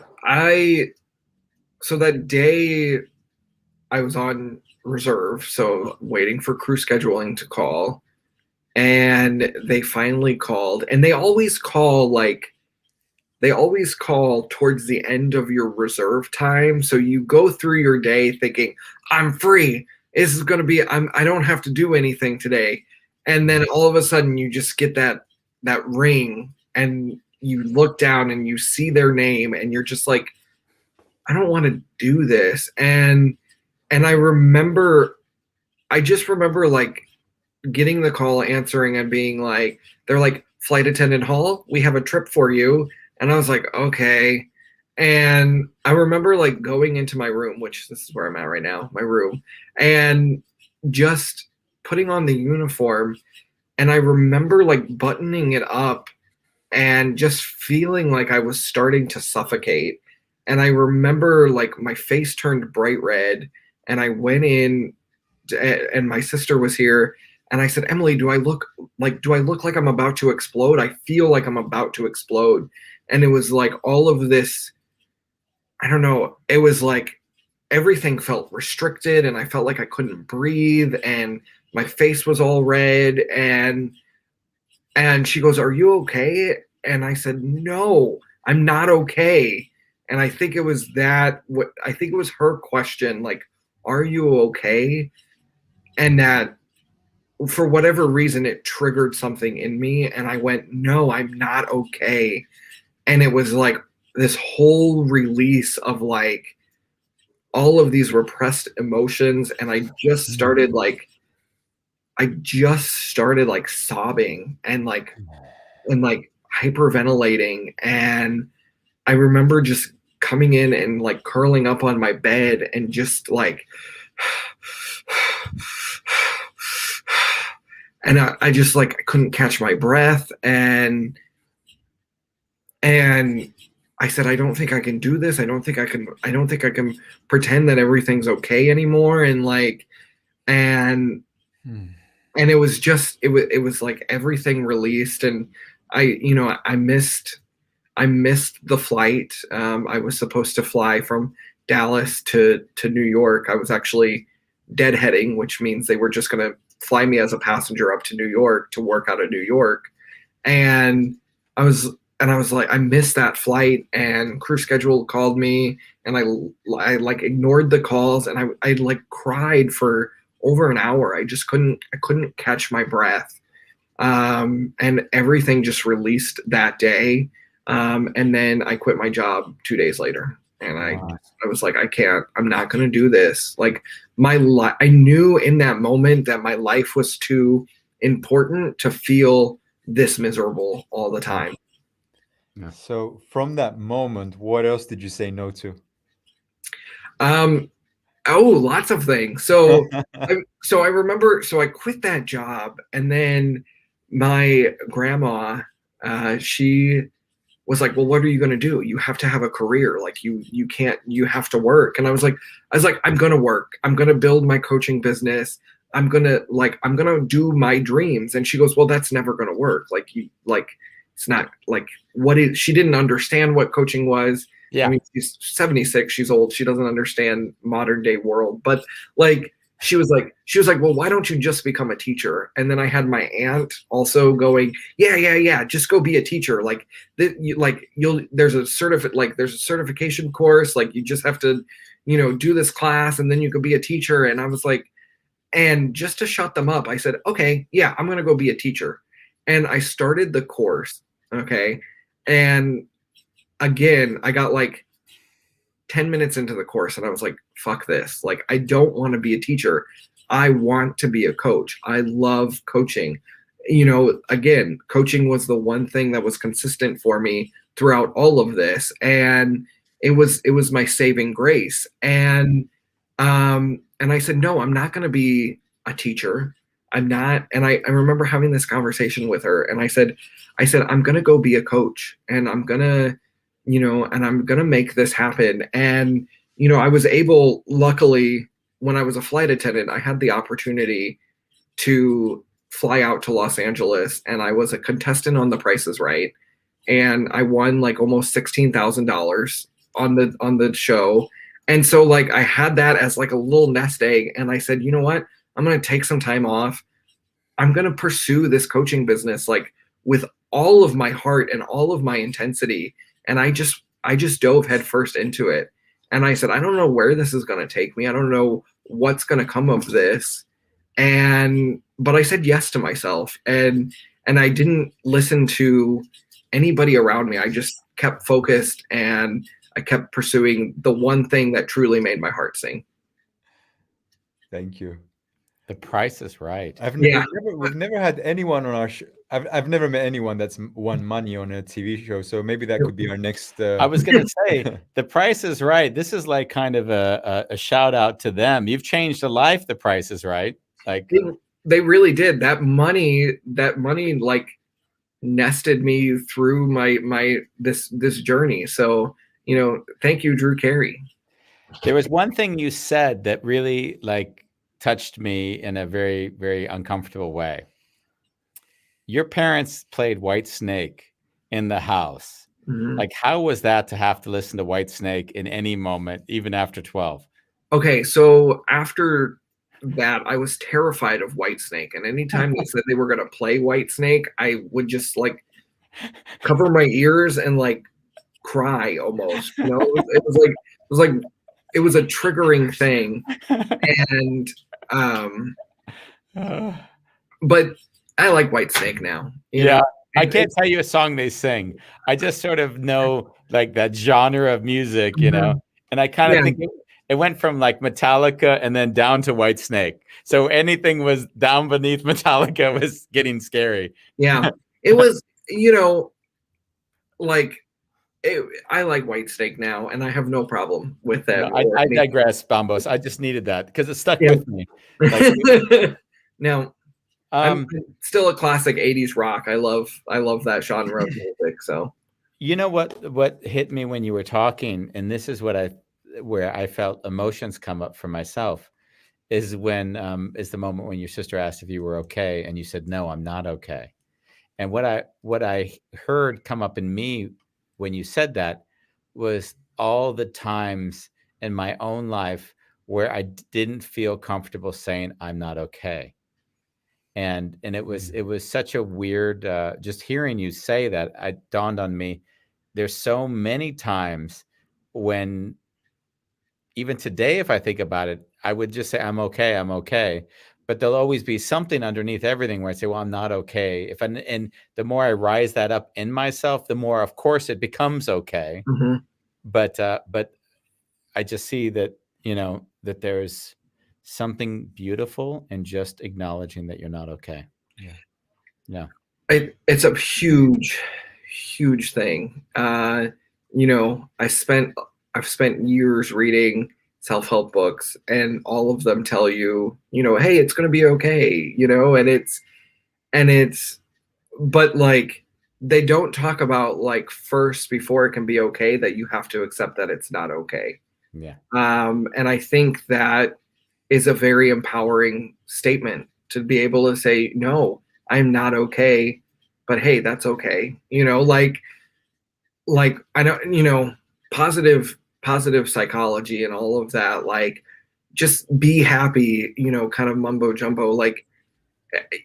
so that day I was on reserve, so waiting for crew scheduling to call, and they finally called, and they always call towards the end of your reserve time. So you go through your day thinking, I'm free. This is going to be, I don't have to do anything today. And then all of a sudden you just get that ring and you look down and you see their name and you're just like, I don't want to do this. And I just remember like getting the call, answering and being like, they're like, Flight Attendant Hall, we have a trip for you. And I was like, okay. And I remember like going into my room, which this is where I'm at right now, my room, and just putting on the uniform. And I remember like buttoning it up and just feeling like I was starting to suffocate. And I remember like my face turned bright red and I went in and my sister was here. And I said, Emily, do I look like I'm about to explode? I feel like I'm about to explode. And it was like all of this, I don't know, it was like everything felt restricted and I felt like I couldn't breathe and my face was all red. And she goes, are you okay? And I said, no, I'm not okay. And I think it was her question, like, are you okay? And that for whatever reason, it triggered something in me. And I went, no, I'm not okay. And it was like this whole release of like all of these repressed emotions. And I just started like sobbing and like hyperventilating. And I remember just coming in and like curling up on my bed and just like, and I just like, I couldn't catch my breath. And I said, I don't think I can do this. I don't think I can pretend that everything's okay anymore. And like, and it was just, it was like everything released. And I missed the flight. I was supposed to fly from Dallas to New York. I was actually deadheading, which means they were just going to fly me as a passenger up to New York to work out of New York. And I was like, I missed that flight, and crew schedule called me and I like ignored the calls and I like cried for over an hour. I couldn't catch my breath. And everything just released that day. And then I quit my job 2 days later. And I was like, I'm not going to do this. Like I knew in that moment that my life was too important to feel this miserable all the time. Yeah. So from that moment, what else did you say no to? Oh, lots of things. So I remember, so I quit that job, and then my grandma, she was like, well, what are you going to do? You have to have a career. Like you can't, you have to work. And I was like, I'm going to work. I'm going to build my coaching business. I'm going to do my dreams. And she goes, well, that's never going to work. It's not like she didn't understand what coaching was. Yeah. I mean, she's 76, she's old. She doesn't understand modern day world, but like, she was like, well, why don't you just become a teacher? And then I had my aunt also going, yeah, just go be a teacher. There's a certification course. Like you just have to, do this class and then you could be a teacher. And I was like, and just to shut them up, I said, okay, yeah, I'm going to go be a teacher. And I started the course. Okay. And again, I got like 10 minutes into the course and I was like, fuck this. Like, I don't want to be a teacher. I want to be a coach. I love coaching. Again, coaching was the one thing that was consistent for me throughout all of this. And it was my saving grace. And I said, no, I'm not going to be a teacher. I'm not. And I remember having this conversation with her and I said, I'm going to go be a coach and I'm going to, and I'm going to make this happen. And, I was able, luckily, when I was a flight attendant, I had the opportunity to fly out to Los Angeles and I was a contestant on The Price is Right. And I won like almost $16,000 on the show. And so like, I had that as like a little nest egg. And I said, you know what? I'm going to take some time off. I'm going to pursue this coaching business, like with all of my heart and all of my intensity. And I just dove headfirst into it. And I said, I don't know where this is going to take me. I don't know what's going to come of this. But I said yes to myself and I didn't listen to anybody around me. I just kept focused and I kept pursuing the one thing that truly made my heart sing. Thank you. The Price is Right. We've never had anyone on our show. I've never met anyone that's won money on a TV show. So maybe that could be our next. I was going to say, The Price is Right. This is like kind of a shout out to them. You've changed a life. The Price is Right. Like they really did. That money like nested me through my this journey. So, thank you, Drew Carey. There was one thing you said that really like touched me in a very, very uncomfortable way. Your parents played Whitesnake in the house. Mm-hmm. Like, how was that to have to listen to Whitesnake in any moment, even after 12? Okay, so after that, I was terrified of Whitesnake. And anytime they said they were going to play Whitesnake, I would just like cover my ears and like cry almost. It was a triggering thing. And but I like Whitesnake now. You know? I can't tell you a song they sing. I just sort of know like that genre of music, and I kind of think it went from like Metallica and then down to Whitesnake. So anything was down beneath Metallica was getting scary. Yeah, it was, like I like Whitesnake now, and I have no problem with that. No, I digress, Bambos. I just needed that because it stuck with me. Like, now, I'm still a classic 80s rock. I love that genre of music. So, what hit me when you were talking, and this is where I felt emotions come up for myself, is the moment when your sister asked if you were okay, and you said, "No, I'm not okay." And what I heard come up in me when you said that was all the times in my own life where I didn't feel comfortable saying I'm not okay. And it was such a weird, just hearing you say that, it dawned on me. There's so many times when, even today, if I think about it, I would just say, I'm okay. But there'll always be something underneath everything where I say, well, I'm not okay. And the more I rise that up in myself, the more, of course, it becomes okay. Mm-hmm. But I just see that, that there's something beautiful in just acknowledging that you're not okay. Yeah. It's a huge, huge thing. You know, I've spent years reading self-help books, and all of them tell you, you know, hey, it's going to be okay, you know, and it's, but like, they don't talk about like first, before it can be okay, that you have to accept that it's not okay. Yeah. And I think that is a very empowering statement, to be able to say, no, I'm not okay, but hey, that's okay. You know, like I know, you know, positive psychology and all of that, like just be happy, you know, kind of mumbo jumbo. Like,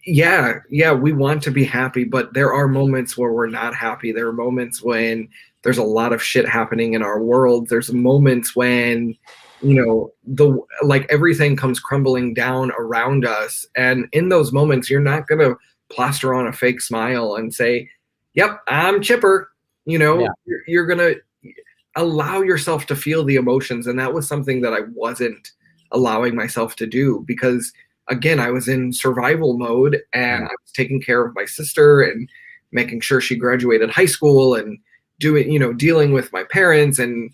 yeah, we want to be happy, but there are moments where we're not happy. There are moments when there's a lot of shit happening in our world. There's moments when, you know, like everything comes crumbling down around us. And in those moments, you're not gonna plaster on a fake smile and say, yep, I'm chipper. You know, Yeah. you're gonna allow yourself to feel the emotions. And that was something that I wasn't allowing myself to do, because again, I was in survival mode, and I was taking care of my sister and making sure she graduated high school, and doing, you know, dealing with my parents, and,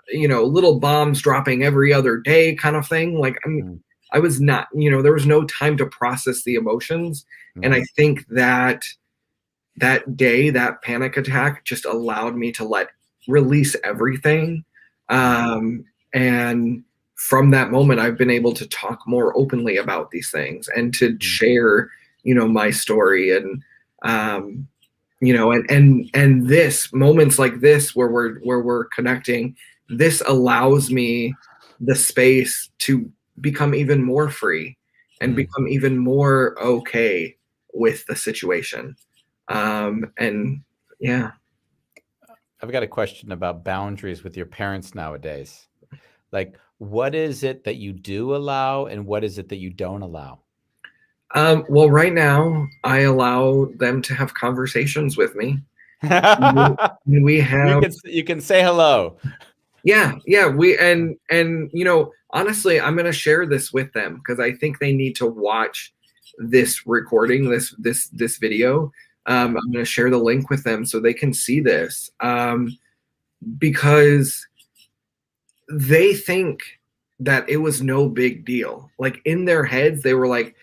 you know, little bombs dropping every other day kind of thing. Like, I was not, you know, there was no time to process the emotions. And I think that day, that panic attack just allowed me to release everything. And from that moment, I've been able to talk more openly about these things, and to share, you know, my story. And, you know, and this, moments like this where we're connecting, this allows me the space to become even more free, and become even more okay with the situation. And yeah. I've got a question about boundaries with your parents nowadays. Like, what is it that you do allow, and what is it that you don't allow? Well, right now, I allow them to have conversations with me. We have, you can say hello. yeah, and you know, honestly, I'm gonna share this with them, because I think they need to watch this recording, this video. I'm gonna share the link with them so they can see this, because they think that it was no big deal. Like, in their heads, they were like,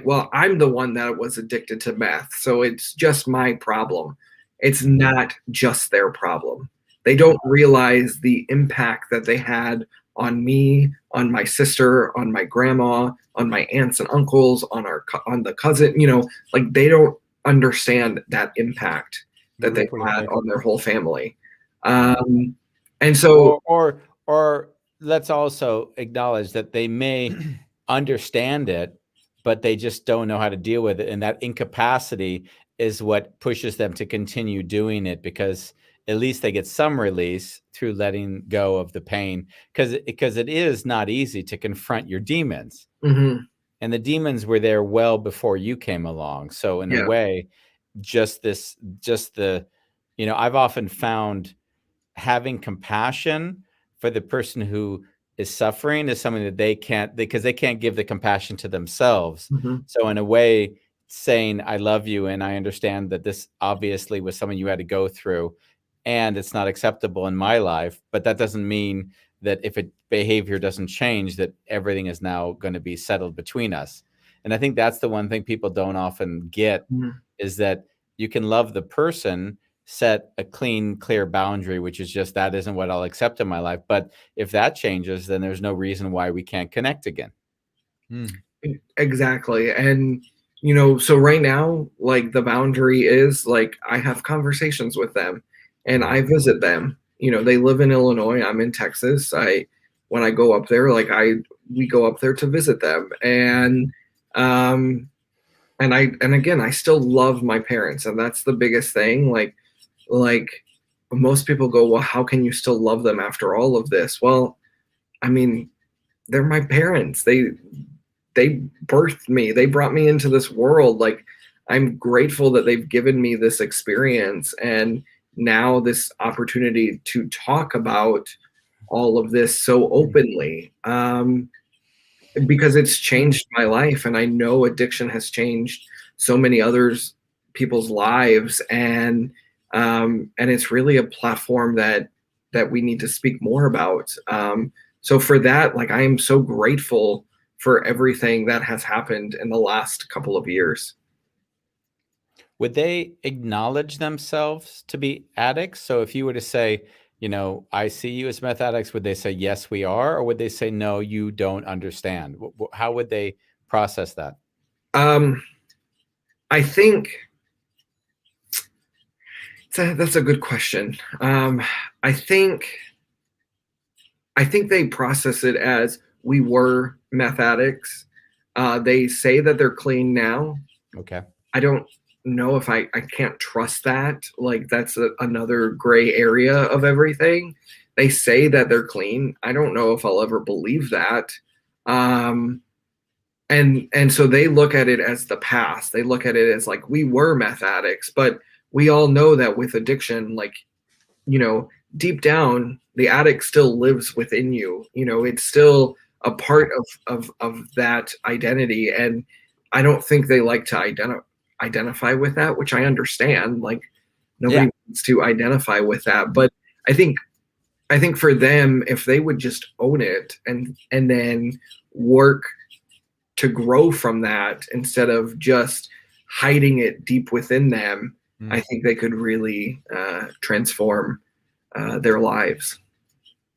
well, I'm the one that was addicted to meth, so it's just my problem. It's not just their problem. They don't realize the impact that they had on me, on my sister, on my grandma, on my aunts and uncles, on the cousin, you know, like, they don't understand that impact that they had on their whole family. And so, or let's also acknowledge that they may understand it, but they just don't know how to deal with it. And that incapacity is what pushes them to continue doing it, because at least they get some release through letting go of the pain. Because it is not easy to confront your demons. And the demons were there well before you came along. So in a way, you know, I've often found having compassion for the person who is suffering is something that they can't, because they can't give the compassion to themselves. So in a way, saying, I love you, and I understand that this obviously was something you had to go through, and it's not acceptable in my life, but that doesn't mean that if behavior doesn't change, that everything is now going to be settled between us. And I think that's the one thing people don't often get, is that you can love the person, set a clean, clear boundary, which is just, that isn't what I'll accept in my life. But if that changes, then there's no reason why we can't connect again. Exactly. And, you know, so right now, like, the boundary is, like, I have conversations with them, and I visit them. You know, they live in Illinois, I'm in Texas. When I go up there, like, we go up there to visit them. And again, I still love my parents, and that's the biggest thing. Like most people go, well, how can you still love them after all of this? Well, I mean, they're my parents. They birthed me. They brought me into this world. Like, I'm grateful that they've given me this experience, and now this opportunity to talk about all of this so openly, because it's changed my life, and I know addiction has changed so many people's lives. And And it's really a platform that we need to speak more about. So for that, like, I am so grateful for everything that has happened in the last couple of years. Would they acknowledge themselves to be addicts? So if you were to say, I see you as meth addicts, would they say, yes, we are? Or would they say, no, you don't understand? How would they process that? I think that's a good question. I think they process it as, we were meth addicts. They say that they're clean now. Okay. I don't know if I can't trust that. Like, that's another gray area of everything. They say that they're clean. I don't know if I'll ever believe that. And so they look at it as the past. They look at it as like, we were meth addicts, but we all know that with addiction, like, deep down, the addict still lives within you. It's still a part of that identity. And I don't think they like to identify with that, which I understand. Like, nobody wants to identify with that. But I think for them, if they would just own it and then work to grow from that instead of just hiding it deep within them, I think they could really transform their lives.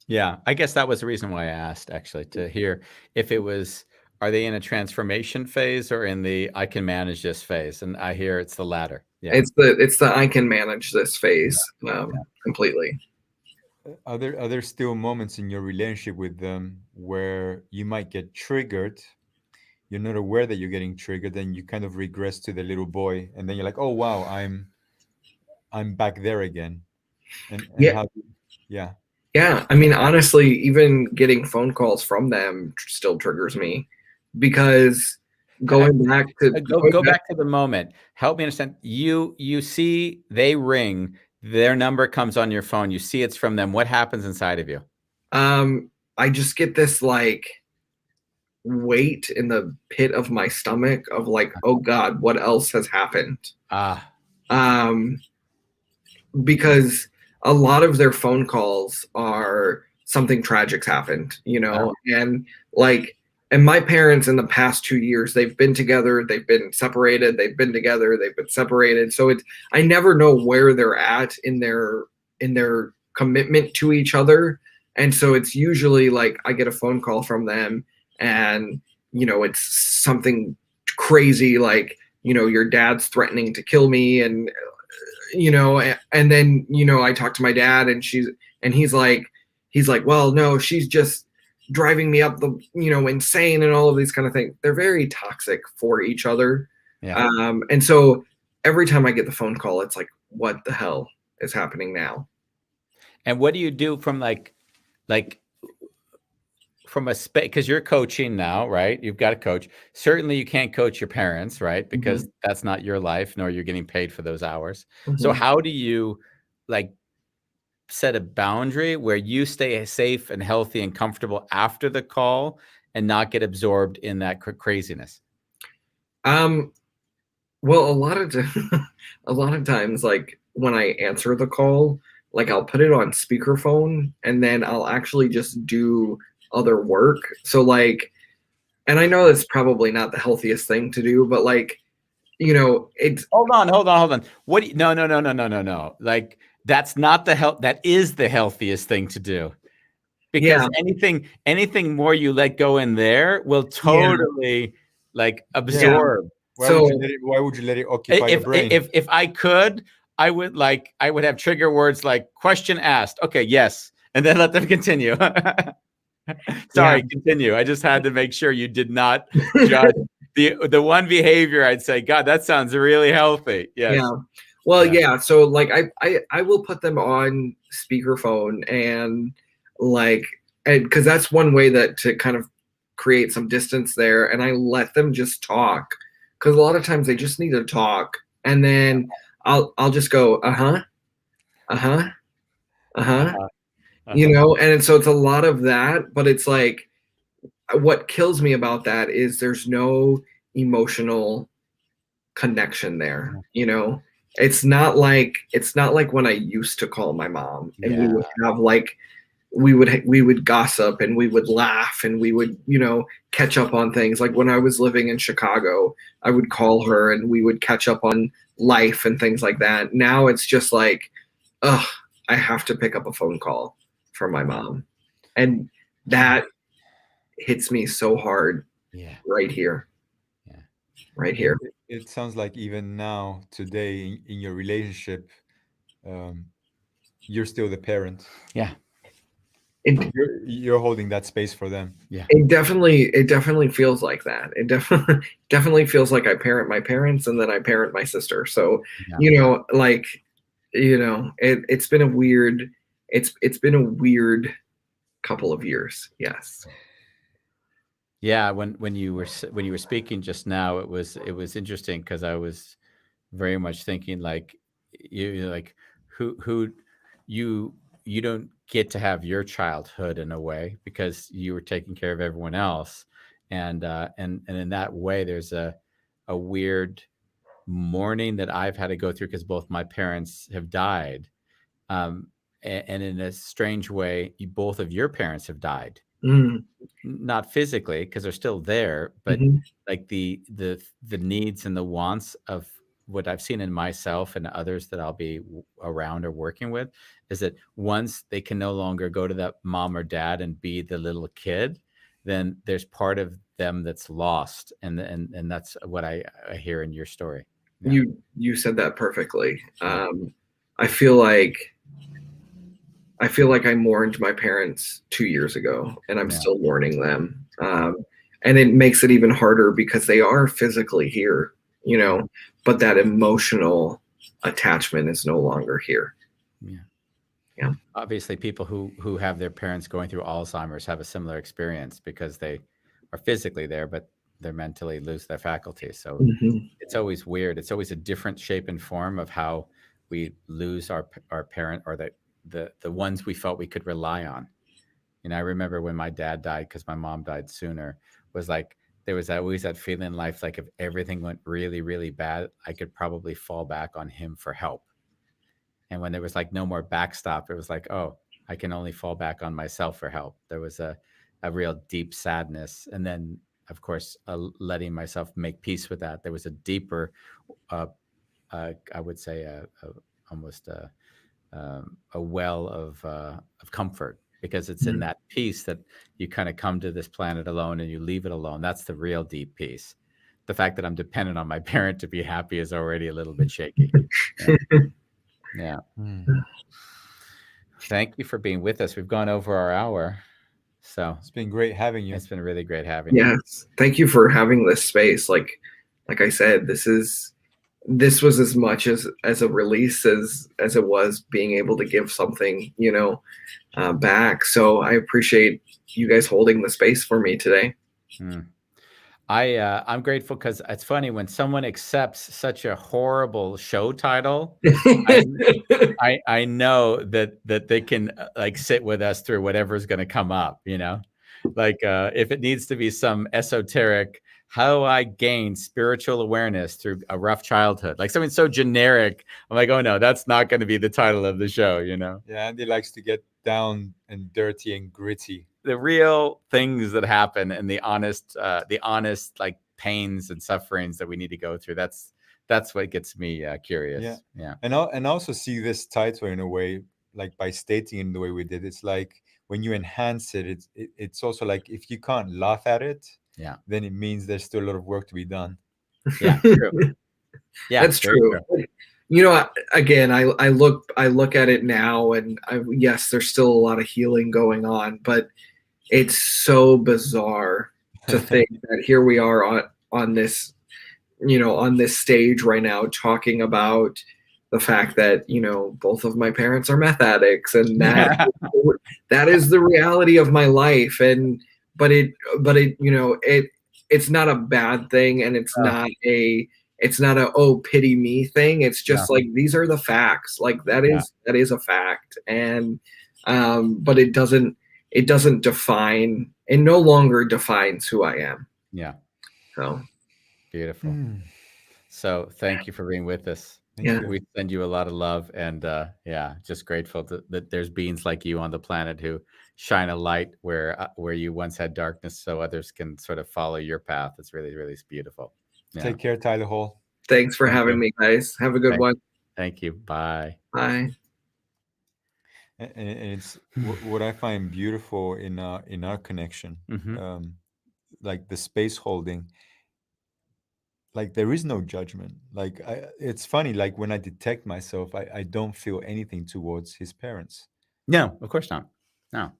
Yeah, I guess that was the reason why I asked, actually, to hear if it was, are they in a transformation phase or in the I can manage this phase? And I hear it's the latter. Yeah, it's the I can manage this phase completely. Are there still moments in your relationship with them where you might get triggered? You're not aware that you're getting triggered, and you kind of regress to the little boy, and then you're like, oh wow, I'm back there again. And Yeah. Yeah, I mean, honestly, even getting phone calls from them still triggers me, because going back to go back to the moment. Help me understand. You see they ring, their number comes on your phone. You see it's from them. What happens inside of you? I just get this like weight in the pit of my stomach of like, oh God, what else has happened? Because a lot of their phone calls are something tragic's happened, and like, and my parents in the past 2 years, they've been together, they've been separated, they've been together, they've been separated. So I never know where they're at in their commitment to each other. And so it's usually like I get a phone call from them and, it's something crazy, like, your dad's threatening to kill me. And, and then, I talk to my dad and he's like, well, no, she's just driving me up the, insane, and all of these kind of things. They're very toxic for each other. Yeah. And so every time I get the phone call, it's like, what the hell is happening now? And what do you do from like from a space, because you're coaching now, right? You've got a coach. Certainly you can't coach your parents, right? Because that's not your life, nor you're getting paid for those hours. So how do you like set a boundary where you stay safe and healthy and comfortable after the call and not get absorbed in that craziness? Well, a lot of times, like, when I answer the call, like, I'll put it on speakerphone and then I'll actually just do other work. So like, and I know it's probably not the healthiest thing to do, but like, it's hold on. What do you, no. Like, that's not that is the healthiest thing to do. Because anything more you let go in there will totally like absorb. Why would you let it occupy your brain? If I could, I would have trigger words like question asked. Okay, yes. And then let them continue. Sorry, continue. I just had to make sure you did not judge the one behavior. I'd say, God, that sounds really healthy. Yes. Yeah. Well, so like I will put them on speakerphone and like, and because that's one way that to kind of create some distance there, and I let them just talk, because a lot of times they just need to talk, and then I'll just go and so it's a lot of that, but it's like, what kills me about that is there's no emotional connection there. It's not like when I used to call my mom and we would have like we would gossip and we would laugh and we would, catch up on things. Like when I was living in Chicago, I would call her and we would catch up on life and things like that. Now it's just like, ugh, I have to pick up a phone call from my mom. And that hits me so hard right here. Yeah. Right here. It sounds like even now, today, in your relationship, you're still the parent. Yeah. You're holding that space for them. Yeah. It definitely feels like that. It definitely feels like I parent my parents and then I parent my sister. So, it's been a weird, it's been a weird couple of years. Yes. Yeah. When you were speaking just now, it was interesting because I was very much thinking like who you don't get to have your childhood in a way because you were taking care of everyone else, and in that way there's a weird mourning that I've had to go through because both my parents have died, and in a strange way both of your parents have died. Not physically because they're still there, but like the needs and the wants of what I've seen in myself and others that I'll be around or working with is that once they can no longer go to that mom or dad and be the little kid, then there's part of them that's lost. And that's what I hear in your story. Yeah. You said that perfectly. I feel like I mourned my parents 2 years ago and I'm still mourning them. And it makes it even harder because they are physically here, but that emotional attachment is no longer here. Yeah. Obviously people who have their parents going through Alzheimer's have a similar experience because they are physically there, but they're mentally lose their faculty. So it's always weird. It's always a different shape and form of how we lose our parent or the ones we felt we could rely on. I remember when my dad died because my mom died sooner, was like there was always that feeling in life like if everything went really, really bad, I could probably fall back on him for help. And when there was like no more backstop, it was like, oh, I can only fall back on myself for help. There was a real deep sadness. And then, of course, letting myself make peace with that. There was a deeper, I would say, almost a well of comfort, because it's in that peace that you kind of come to this planet alone and you leave it alone. That's the real deep peace. The fact that I'm dependent on my parent to be happy is already a little bit shaky. Yeah. Thank you for being with us. We've gone over our hour. So it's been great having you. It's been really great having you. Yes. Thank you for having this space. Like I said, this was as much as a release as it was being able to give something, back. So I appreciate you guys holding the space for me today. I'm grateful because it's funny when someone accepts such a horrible show title. I know that they can like sit with us through whatever's going to come up. Like if it needs to be some esoteric, how I gain spiritual awareness through a rough childhood, like something so generic. I'm like, oh no, that's not going to be the title of the show. Yeah, Andy likes to get down and dirty and gritty. The real things that happen and the honest like pains and sufferings that we need to go through. That's what gets me curious. Yeah. And also see this title in a way, like by stating it the way we did. It's like when you enhance it, it's also like if you can't laugh at it, then it means there's still a lot of work to be done. Yeah, true. Yeah, that's true. Again, I look at it now, and yes, there's still a lot of healing going on, but it's so bizarre to think that here we are on this, on this stage right now, talking about the fact that both of my parents are meth addicts, and that is the reality of my life. And but it's not a bad thing, and it's not a oh pity me thing. It's just like these are the facts. Like that is a fact, and but it doesn't define, and no longer defines who I am. Yeah. So beautiful. So thank you for being with us. Yeah. We send you a lot of love, and yeah, just grateful that there's beings like you on the planet who shine a light where you once had darkness, so others can sort of follow your path. It's really, really beautiful. Yeah. Take care, Tyler Hall. Thanks for Thank having you. me, guys. Have a good one. Thank you. Bye. Bye. And it's what I find beautiful in our connection, like the space holding. Like there is no judgment. Like it's funny. Like when I detect myself, I don't feel anything towards his parents. No, of course not. No.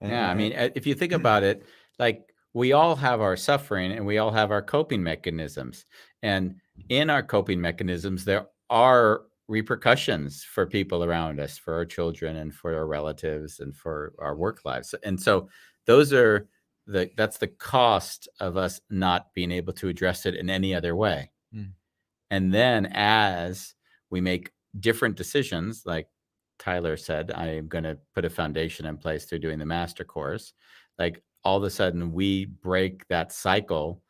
Yeah, I mean, if you think about it, like we all have our suffering and we all have our coping mechanisms. And in our coping mechanisms, there are repercussions for people around us, for our children and for our relatives and for our work lives. And so those are that's the cost of us not being able to address it in any other way. And then as we make different decisions, like Tyler said, I am going to put a foundation in place through doing the master course. Like all of a sudden we break that cycle,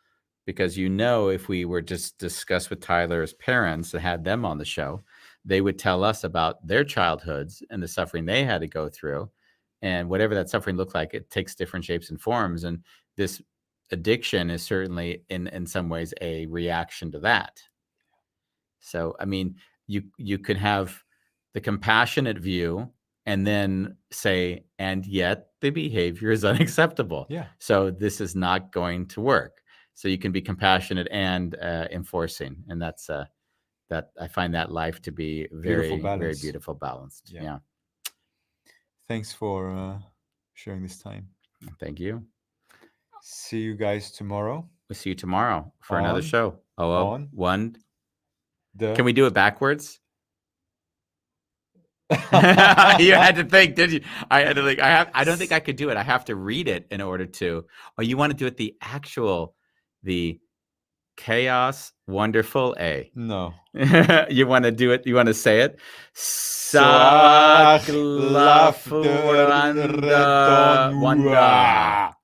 because if we were just discuss with Tyler's parents and had them on the show, they would tell us about their childhoods and the suffering they had to go through. And whatever that suffering looked like, it takes different shapes and forms. And this addiction is certainly in some ways a reaction to that. So, I mean, you could have the compassionate view and then say, and yet the behavior is unacceptable. Yeah. So this is not going to work. So you can be compassionate and enforcing. And that's that I find that life to be very, very beautiful, balanced. Yeah. Thanks for sharing this time. Thank you. See you guys tomorrow. We'll see you tomorrow for another show. Can we do it backwards? You had to think, did you? I had to think. I don't think I could do it. I have to read it in order to. Oh, you want to do it the chaos wonderful A? No. You want to do it? You want to say it? Wanda.